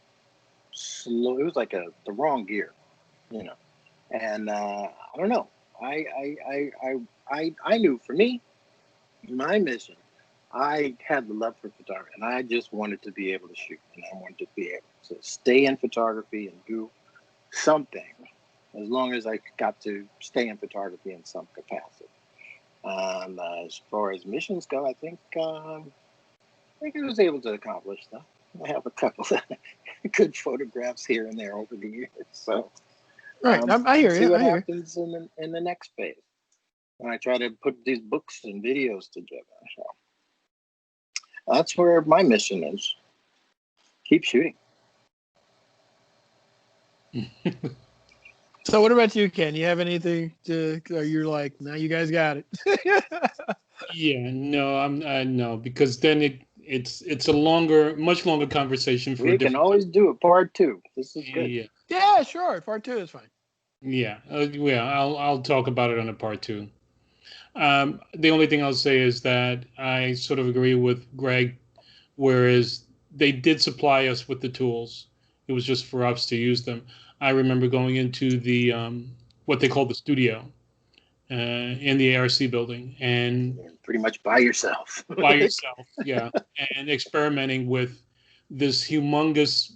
slow. It was like the wrong gear, And I don't know. I knew, for me, my mission, I had the love for photography, and I just wanted to be able to shoot, and I wanted to be able to stay in photography and do something, as long as I got to stay in photography in some capacity. As far as missions go, I think I was able to accomplish that. I have a couple of good photographs here and there over the years. So, right, I hear you. See what I hear happens in the next phase when I try to put these books and videos together. So that's where my mission is. Keep shooting. So what about you, Ken? You have anything or you're like, now you guys got it? Yeah, no, I'm no, because then it's a much longer conversation for We can always do a part 2. This is good. Yeah, sure. Part 2 is fine. Yeah, I'll talk about it on a part 2. The only thing I'll say is that I sort of agree with Greg, whereas they did supply us with the tools. It was just for us to use them. I remember going into the what they call the studio in the ARC building, and pretty much by yourself. Yeah, and experimenting with this humongous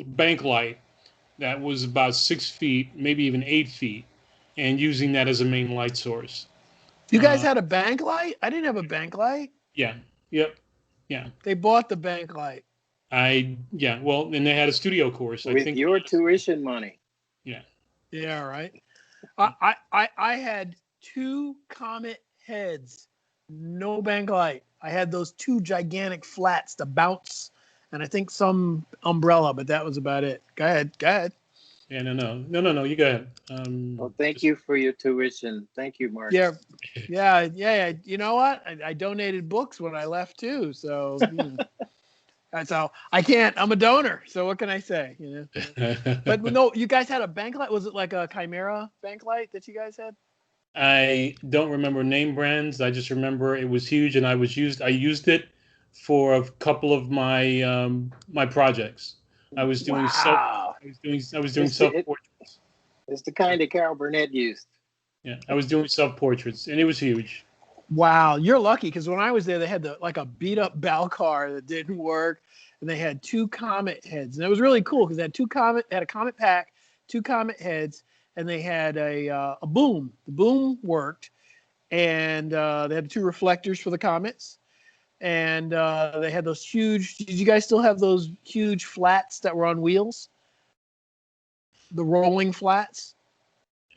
bank light that was about 6 feet, maybe even 8 feet, and using that as a main light source. You guys had a bank light? I didn't have a bank light. Yeah. Yep. Yeah. They bought the bank light. Well, and they had a studio course. With your tuition money. Yeah. Yeah, right. I had 2 Comet heads, no bank light. I had those 2 gigantic flats to bounce, and I think some umbrella, but that was about it. Go ahead. Yeah, no. You go ahead. Well, thank you for your tuition. Thank you, Mark. Yeah. You know what? I donated books when I left too, so that's how I can't. I'm a donor, so what can I say? But no, you guys had a bank light. Was it like a Chimera bank light that you guys had? I don't remember name brands. I just remember it was huge, and I used it for a couple of my my projects. I was doing self portraits. It's the kind of Carol Burnett used. Yeah, I was doing self portraits, and it was huge. Wow, you're lucky, because when I was there, they had a beat up Balcar that didn't work, and they had 2 Comet heads, and it was really cool because they had a Comet pack, 2 Comet heads, and they had a boom. The boom worked, and they had 2 reflectors for the Comets, and they had those huge. Did you guys still have those huge flats that were on wheels? The rolling flats.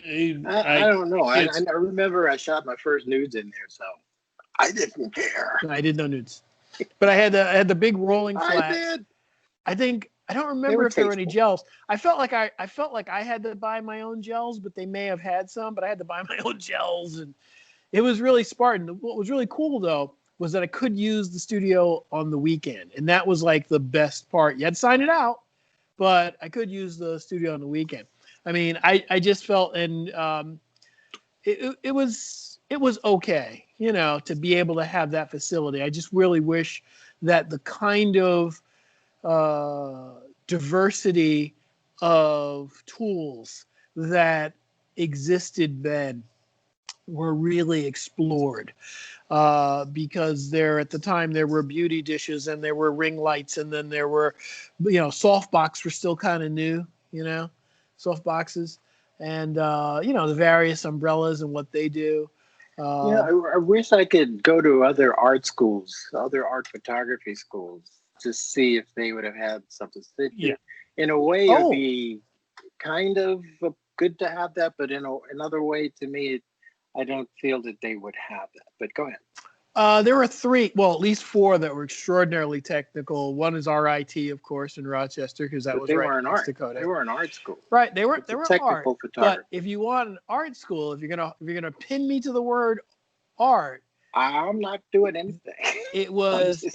I don't know. I remember I shot my first nudes in there, so I didn't care. I did no nudes, but I had the big rolling flats. I did. I don't remember if there were any gels. I felt like I had to buy my own gels, but they may have had some. But I had to buy my own gels, and it was really Spartan. What was really cool though was that I could use the studio on the weekend, and that was like the best part. You had to sign it out, but I could use the studio on the weekend. I mean, I just felt, and it was okay. to be able to have that facility. I just really wish that the kind of diversity of tools that existed then were really explored, because at the time there were beauty dishes and there were ring lights, and then there were, softbox were still kind of new, soft boxes, and the various umbrellas and what they do. Yeah, I wish I could go to other art schools, other art photography schools, to see if they would have had something. Yeah. In a way, it would be kind of good to have that, but in another way, to me, I don't feel that they would have that. But go ahead. There were three, well, at least four that were extraordinarily technical. One is RIT, of course, in Rochester, because that was right next to Kodak. They were an art school. Right, they were technical art. photography. But if you want an art school, if you're gonna pin me to the word art, I'm not doing anything. It was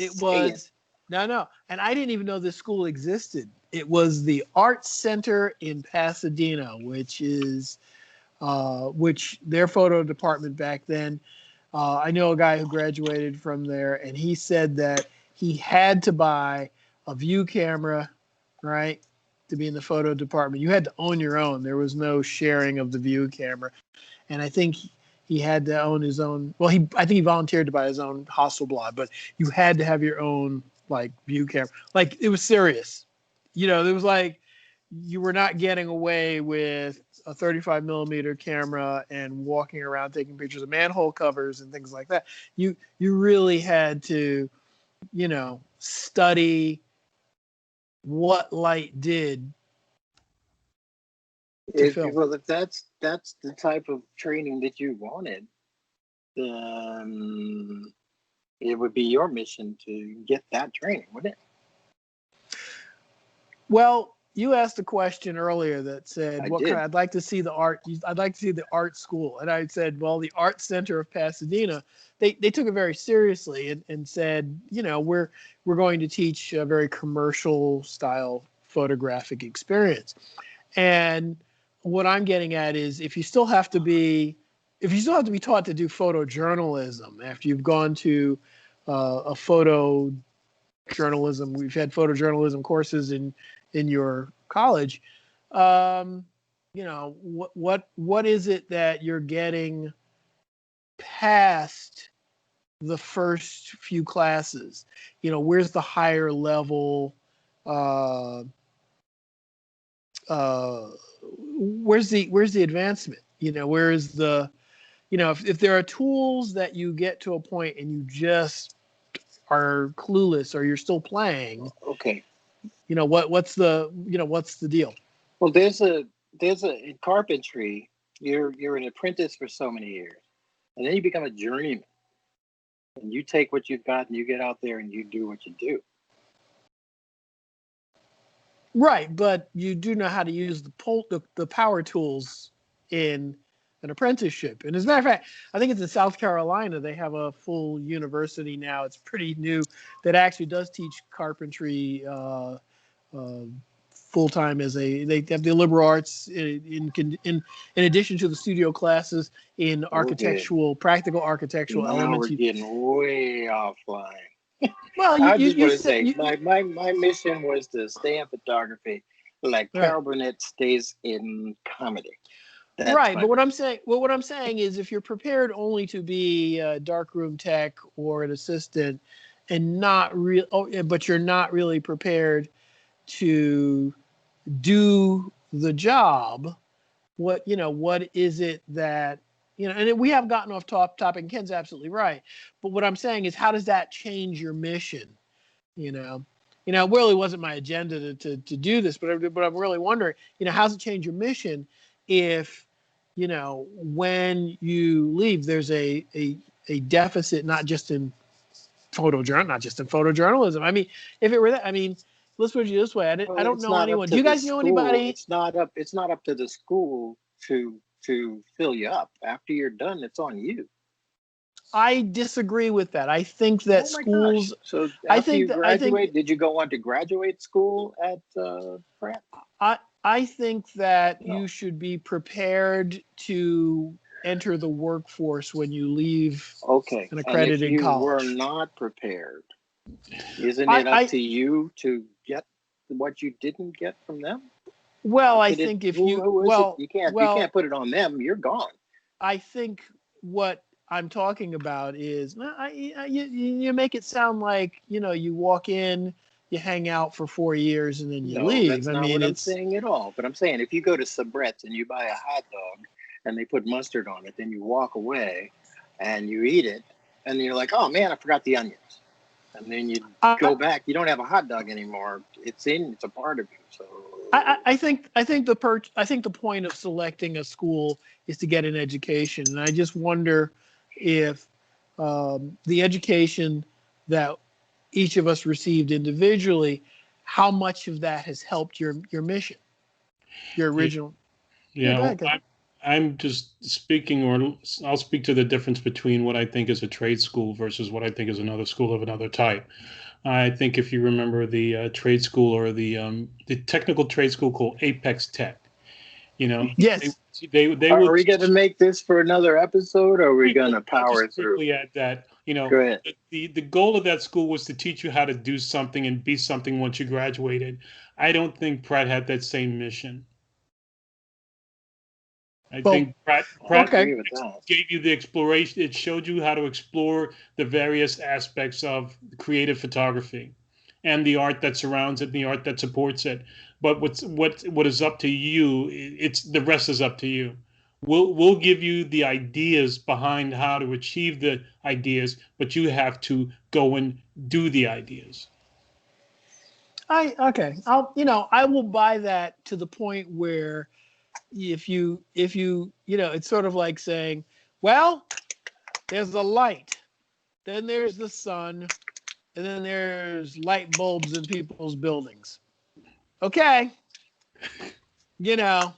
no, and I didn't even know this school existed. It was the Art Center in Pasadena, which their photo department back then. I know a guy who graduated from there, and he said that he had to buy a view camera, right, to be in the photo department. You had to own your own. There was no sharing of the view camera, and I think he had to own his own. Well, I think he volunteered to buy his own Hasselblad, but you had to have your own view camera. Like, it was serious. It was like you were not getting away with a 35 millimeter camera and walking around taking pictures of manhole covers and things like that. You really had to, study what light did to film. Well, if that's the type of training that you wanted, it would be your mission to get that training, wouldn't it? Well, you asked a question earlier that said, I'd like to see the art. I'd like to see the art school. And I said, well, the Art Center of Pasadena, they took it very seriously and said, we're going to teach a very commercial style photographic experience. And what I'm getting at is, if you still have to be taught to do photojournalism after you've gone to a photojournalism, we've had photojournalism courses in your college, what is it that you're getting past the first few classes? Where's the higher level? Where's the advancement? Where is the, if there are tools that you get to a point and you just are clueless or you're still playing. Okay. What's the deal? Well, there's a in carpentry, you're an apprentice for so many years, and then you become a journeyman, and you take what you've got and you get out there and you do what you do. Right, but you do know how to use the power tools in an apprenticeship. And as a matter of fact, I think it's in South Carolina. They have a full university now. It's pretty new, that actually does teach carpentry full time. They have the liberal arts in addition to the studio classes in practical architectural elements. We're getting way offline. Well, I just want to say my mission was to stay in photography, like Carol Burnett stays in comedy. That's right, but what I'm saying is, if you're prepared only to be a darkroom tech or an assistant, and but you're not really prepared to do the job, what is it that and we have gotten off topic, and Ken's absolutely right, but what I'm saying is, how does that change your mission? It really wasn't my agenda to do this, but I'm really wondering, how does it change your mission if when you leave there's a deficit, not just in photojournalism. I mean, if it were that, let's put it this way. I don't know anyone. Do you guys know anybody? It's not up to the school to fill you up. After you're done, it's on you. I disagree with that. I think that schools. Gosh. So after you graduate, did you go on to graduate school at Pratt? I think that you should be prepared to enter the workforce when you leave Okay. an And if accredited you were college. not prepared, isn't it up I to you to get what you didn't get from them? well, How I could it? think if you Who is it? well You well can't put it on them. You're gone. I think what I'm talking about is you make it sound like you walk in, you hang out for 4 years, and then you No, leave. that's I not mean, what I'm it's saying at all. But I'm saying if you go to Sabret's and you buy a hot dog and they put mustard on it, then you walk away and you eat it, and you're like, oh man, I forgot the onions. And then you go I, back, you don't have a hot dog anymore. It's a part of you. So I think the point of selecting a school is to get an education, and I just wonder if the education that each of us received individually, how much of that has helped your mission, your original. Yeah, go Yeah, ahead, Ken. I'm just speaking, or I'll speak to the difference between what I think is a trade school versus what I think is another school of another type. I think if you remember the trade school or the technical trade school called Apex Tech, you know, they Yes. they will are we going to teach. make this for another episode, or are we going to I'll power just through? quickly add that, Go ahead. the goal of that school was to teach you how to do something and be something once you graduated. I don't think Pratt had that same mission. I Well, think Pratt I okay. agree with that. gave you the exploration. It showed you how to explore the various aspects of creative photography and the art that surrounds it and the art that supports it. But what is up to you, it's the rest is up to you. We'll give you the ideas behind how to achieve the ideas, but you have to go and do the ideas. Okay. I will buy that to the point where if you it's sort of like saying, well, there's a light, then there's the sun, and then there's light bulbs in people's buildings. Okay, you know,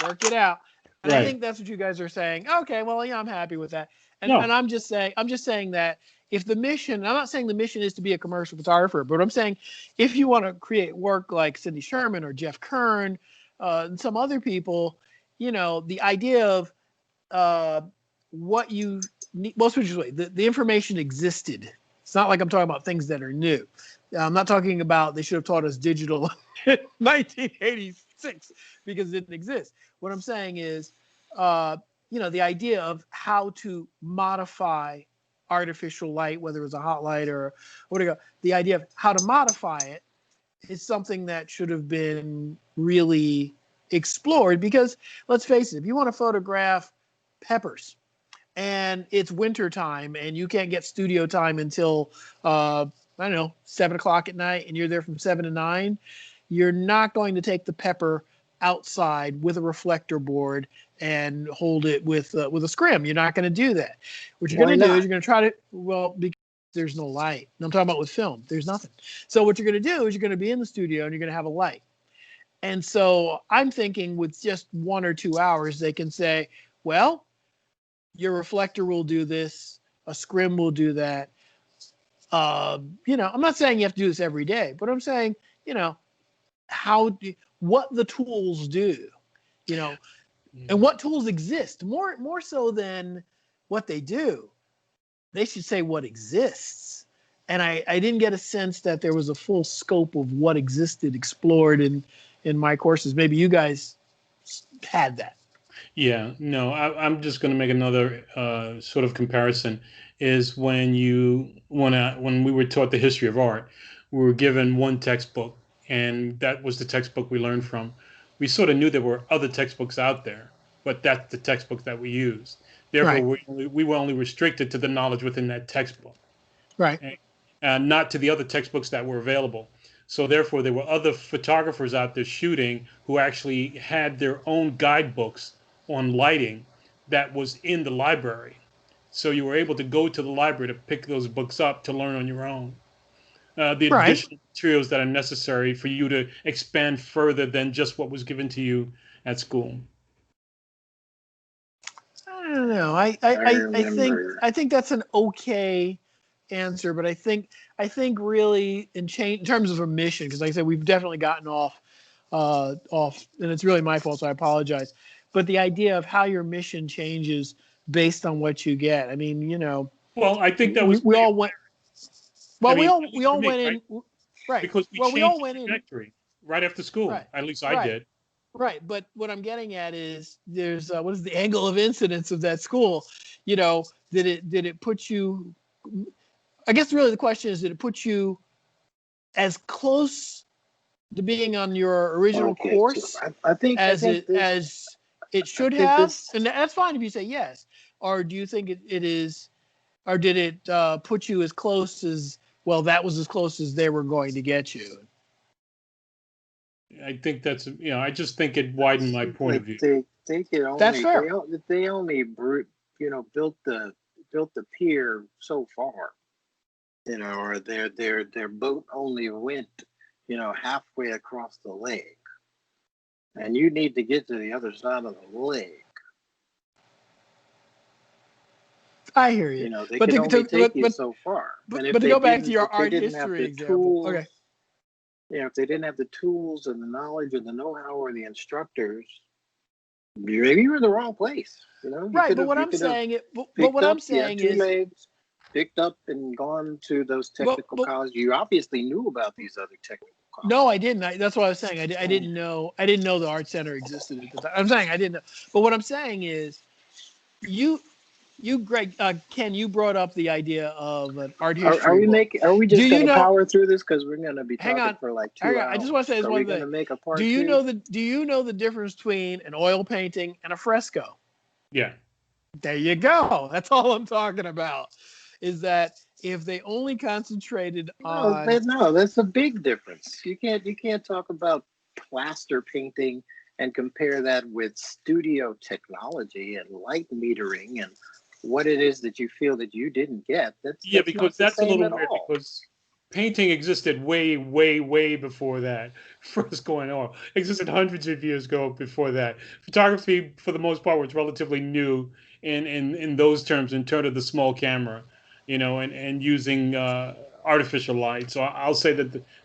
work it out. And I Right. think that's what you guys are saying. Okay, well, yeah, I'm happy with that. And No. I'm just saying that if the mission, I'm not saying the mission is to be a commercial photographer, but I'm saying if you want to create work like Cindy Sherman or Jeff Kern, and some other people, the idea of uh, what you need, most usually the information existed. It's not like I'm talking about things that are new. I'm not talking about they should have taught us digital in 1986 because it didn't exist. What I'm saying is, the idea of how to modify artificial light, whether it's a hot light or what do you go, the idea of how to modify it is something that should have been really explored because let's face it, if you want to photograph peppers and it's winter time and you can't get studio time until I don't know 7 o'clock at night and you're there from 7 to 9, you're not going to take the pepper outside with a reflector board and hold it with a scrim. You're not going to do that. What you're Why going to do is not? you're going to try to, well, because there's no light. And I'm talking about with film. There's nothing. So what you're going to do is you're going to be in the studio and you're going to have a light. And so I'm thinking with just 1 or 2 hours, they can say, well, your reflector will do this, a scrim will do that. I'm not saying you have to do this every day, but I'm saying, you know, what the tools do, you know, and what tools exist more so than what they do. They should say what exists. And I didn't get a sense that there was a full scope of what existed explored in my courses. Maybe you guys had that. Yeah, no, I'm just going to make another sort of comparison. Is when we were taught the history of art, we were given one textbook, and that was the textbook we learned from. We sort of knew there were other textbooks out there, but that's the textbook that we used. Therefore, Right. we were only restricted to the knowledge within that textbook, Right. and not to the other textbooks that were available. So therefore, there were other photographers out there shooting who actually had their own guidebooks on lighting that was in the library. So you were able to go to the library to pick those books up to learn on your own. The Right. additional materials that are necessary for you to expand further than just what was given to you at school. I don't know. I remember. I think that's an okay answer, but I think really in terms of a mission, because like I said, we've definitely gotten off, and it's really my fault, so I apologize. But the idea of how your mission changes based on what you get. I mean, Well, I think that was we all went. Well, I mean, we all for me, went right? in. Right. Because we Well, we all changed went the in. trajectory right after school. Right. At least I Right. did. Right. But what I'm getting at is there's what is the angle of incidence of that school? Did it put you? I guess really the question is, did it put you as close to being on your original course So I think as it should have? And that's fine if you say yes. Or do you think it is, or did it put you as close as, well, that was as close as they were going to get you? I think that's, I just think it widened my point of view. They could only, That's fair. they only built the pier so far, or their boat only went, halfway across the lake, and you need to get to the other side of the lake. I hear you. They can only take you so far. But to go back to your art history example, okay. If they didn't have the tools and the knowledge and the know-how or the instructors, maybe you're in the wrong place. Right, but what I'm saying, is, legs, picked up and gone to those technical colleges. You obviously knew about these other technical colleges. No, I didn't. That's what I was saying. I didn't know. I didn't know the art center existed at the time. I'm saying I didn't know. But what I'm saying is, you, Greg, Ken, you brought up the idea of an art history. Are we just going to power through this because we're going to be talking for like 2 hours? I just want to say this one thing. Make a part Do you know the difference between an oil painting and a fresco? Yeah. There you go. That's all I'm talking about. Is that if they only concentrated on that's a big difference. You can't talk about plaster painting and compare that with studio technology and light metering and what it is that you feel that you didn't get. Because that's a little weird because painting existed way, way, way before that. Fresco and oil existed hundreds of years ago before that. Photography, for the most part, was relatively new in those terms, in terms of the small camera, and using artificial light. So I'll say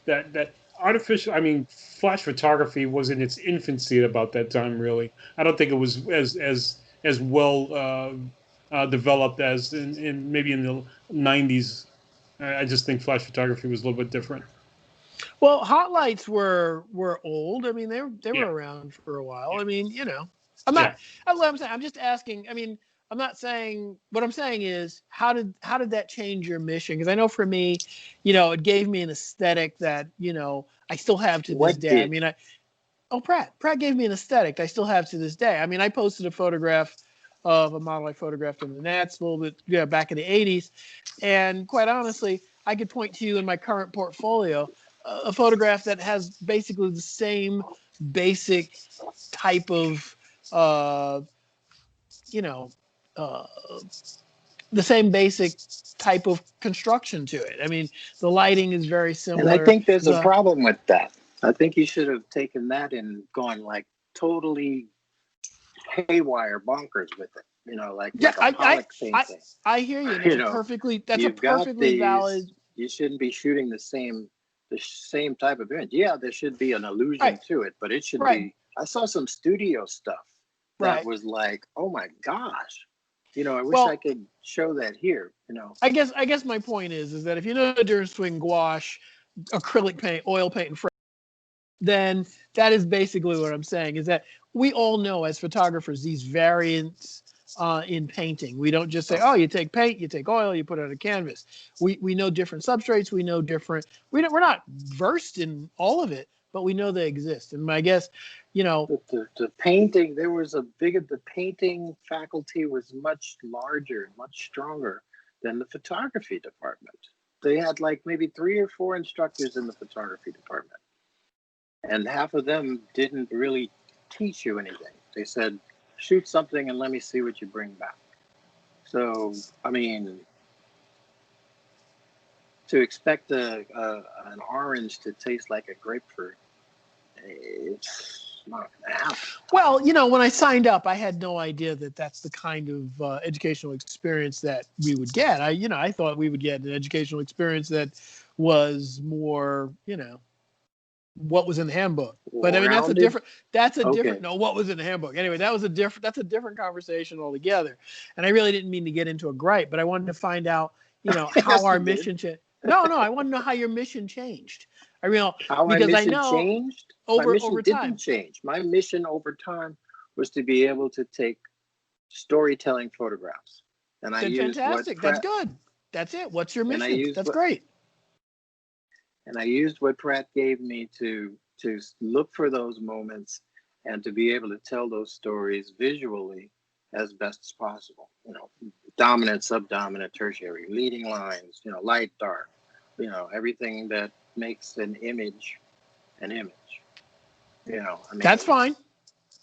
that artificial, flash photography was in its infancy at about that time. Really, I don't think it was as well developed as in maybe in the 90s. I just think flash photography was a little bit different. Well, hot lights were old. I mean, they were around for a while. I mean, I'm not. I'm saying. I'm just asking. I mean, I'm not saying. What I'm saying is, how did that change your mission? Because I know for me, it gave me an aesthetic that I still have to this day. I mean, Pratt gave me an aesthetic I still have to this day. I mean, I posted a photograph of a model I photographed in the Nats a little bit back in the 80s. And quite honestly, I could point to you in my current portfolio a photograph that has basically the same basic type of, the same basic type of construction to it. I mean, the lighting is very similar. And I think there's a problem with that. I think you should have taken that and gone like totally haywire bonkers with it. Like a Pollock painting. I hear you. That's a perfectly valid. You shouldn't be shooting the same type of image. Yeah, there should be an illusion to it, but it should be. I saw some studio stuff that was like, oh my gosh, I wish I could show that here. I guess my point is that if you know the difference between gouache, acrylic paint, oil paint, and then that is basically what I'm saying, is that we all know as photographers these variants in painting. We don't just say, oh, you take paint, you take oil, you put it on a canvas. We know different substrates. We know different. We're not versed in all of it, but we know they exist. And my guess, the painting, the painting faculty was much larger, much stronger than the photography department. They had like maybe 3 or 4 instructors in the photography department. And half of them didn't really teach you anything. They said, shoot something and let me see what you bring back. So, I mean, to expect an orange to taste like a grapefruit, it's not going to happen. Well, when I signed up, I had no idea that that's the kind of educational experience that we would get. I thought we would get an educational experience that was more, what was in the handbook. But I mean, Rounded? that's a Okay. different, no, what was in the handbook. Anyway, that's a different conversation altogether. And I really didn't mean to get into a gripe, but I wanted to find out, how Yes, our you did. mission changed. No, I want to know how your mission changed. I mean, How my because I mission know changed? My over mission time. didn't change. My mission over time was to be able to take storytelling photographs. And I Then used what fantastic. That's Pratt good. That's it. What's your and I mission? used That's what great. and I used what Pratt gave me to look for those moments and to be able to tell those stories visually as best as possible. Dominant, subdominant, tertiary, leading lines, light, dark, everything that makes an image an image. I mean, That's fine.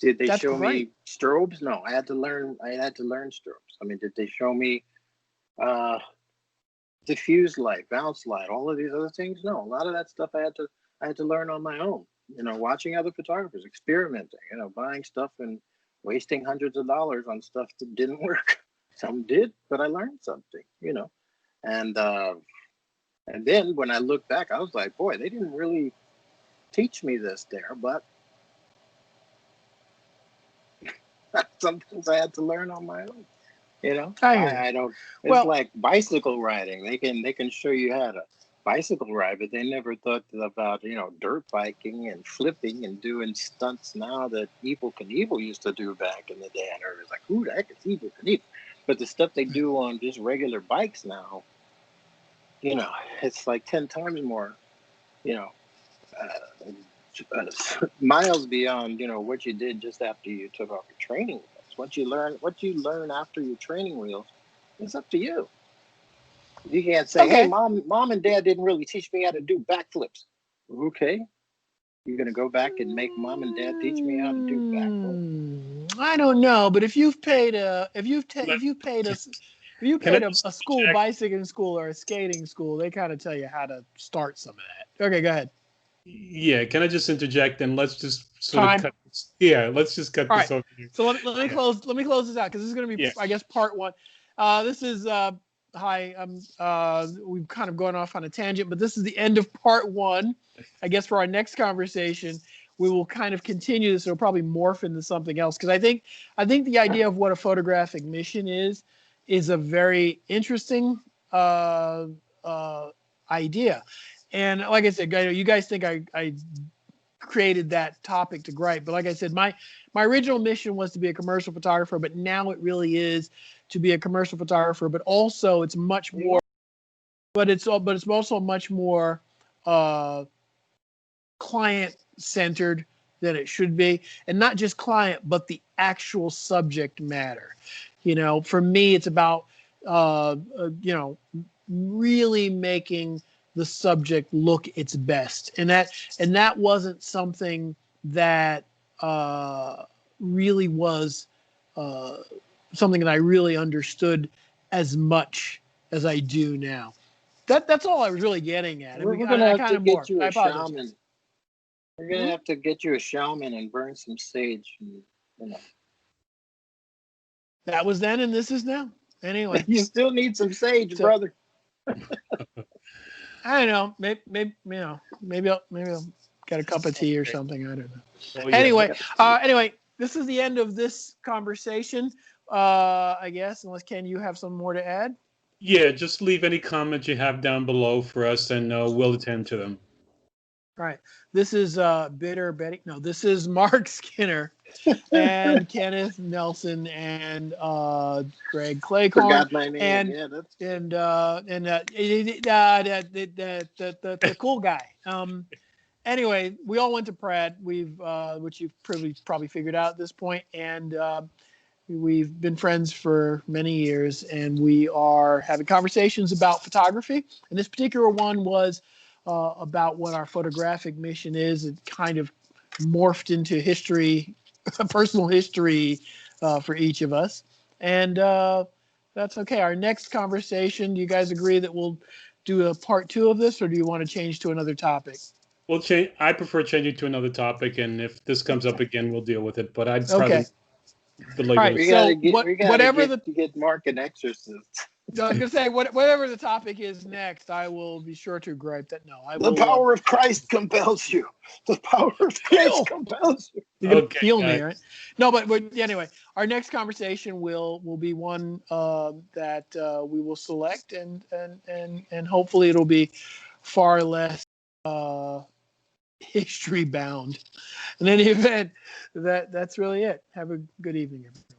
did they That's show great. me strobes? No, I had to learn strobes. I mean, did they show me uh diffuse light, bounce light, all of these other things? No, a lot of that stuff I had to learn on my own. Watching other photographers, experimenting, buying stuff and wasting hundreds of dollars on stuff that didn't work. Some did, but I learned something. And then when I look back, I was like, boy, they didn't really teach me this there, but sometimes I had to learn on my own. I don't. It's like bicycle riding. They can show you how to bicycle ride, but they never thought about dirt biking and flipping and doing stunts now that Evel Knievel used to do back in the day. And it was like, who the heck is Evel Knievel? But the stuff they do on just regular bikes now, it's like 10 times more, miles beyond what you did just after you took off your training wheels. What you learn after your training wheels, it's up to you. You can't say, "Hey, mom and dad didn't really teach me how to do backflips." Okay, you're gonna go back and make mom and dad teach me how to do backflips? I don't know, but if you've paid a school bicycling school or a skating school, they kind of tell you how to start some of that. Okay, go ahead. Yeah, can I just interject and let's just cut this. Yeah, let's just cut this off here. So let me close this out because this is going to be I guess part one. This is hi. We've kind of gone off on a tangent, but this is the end of part one. I guess for our next conversation, we will kind of continue this. It'll probably morph into something else because I think the idea of what a photographic mission is a very interesting idea. And like I said, you guys think I created that topic to gripe, but like I said, my original mission was to be a commercial photographer, but now it really is to be a commercial photographer. But also, it's much more. But it's also much more client centered than it should be, and not just client, but the actual subject matter. For me, it's about really making the subject look its best, and that wasn't something that really was something that I really understood as much as I do now. That's all I was really getting at. We're gonna have to get you a shaman. We're gonna have to get you a shaman and burn some sage. That was then, and this is now. Anyway, you still need some sage, brother. I don't know. Maybe I'll get a cup of tea or something. I don't know. Oh, yeah. Anyway, this is the end of this conversation. I guess, unless Ken, you have some more to add. Yeah, just leave any comments you have down below for us, and we'll attend to them. All right. This is Bitter Betty. No, this is Mark Skinner and Kenneth Nelson and Greg Cleghorn. Forgot my name. The cool guy. Anyway, we all went to Pratt. Which you've probably figured out at this point, and we've been friends for many years, and we are having conversations about photography. And this particular one was about what our photographic mission is. It kind of morphed into history, personal history for each of us. And that's okay. Our next conversation, do you guys agree that we'll do a part 2 of this, or do you want to change to another topic? We'll change. I prefer changing to another topic, and if this comes up again, we'll deal with it. But I'd rather delay All right, we gotta get Mark an exorcist. No, I was gonna say whatever the topic is next, I will be sure to gripe that. No, I The will. power of Christ compels you. The power of Christ compels you. You're gonna Okay, feel me, guys. right? No, but anyway, our next conversation will be one that we will select, and hopefully it'll be far less history bound. In any event, that's really it. Have a good evening, everyone.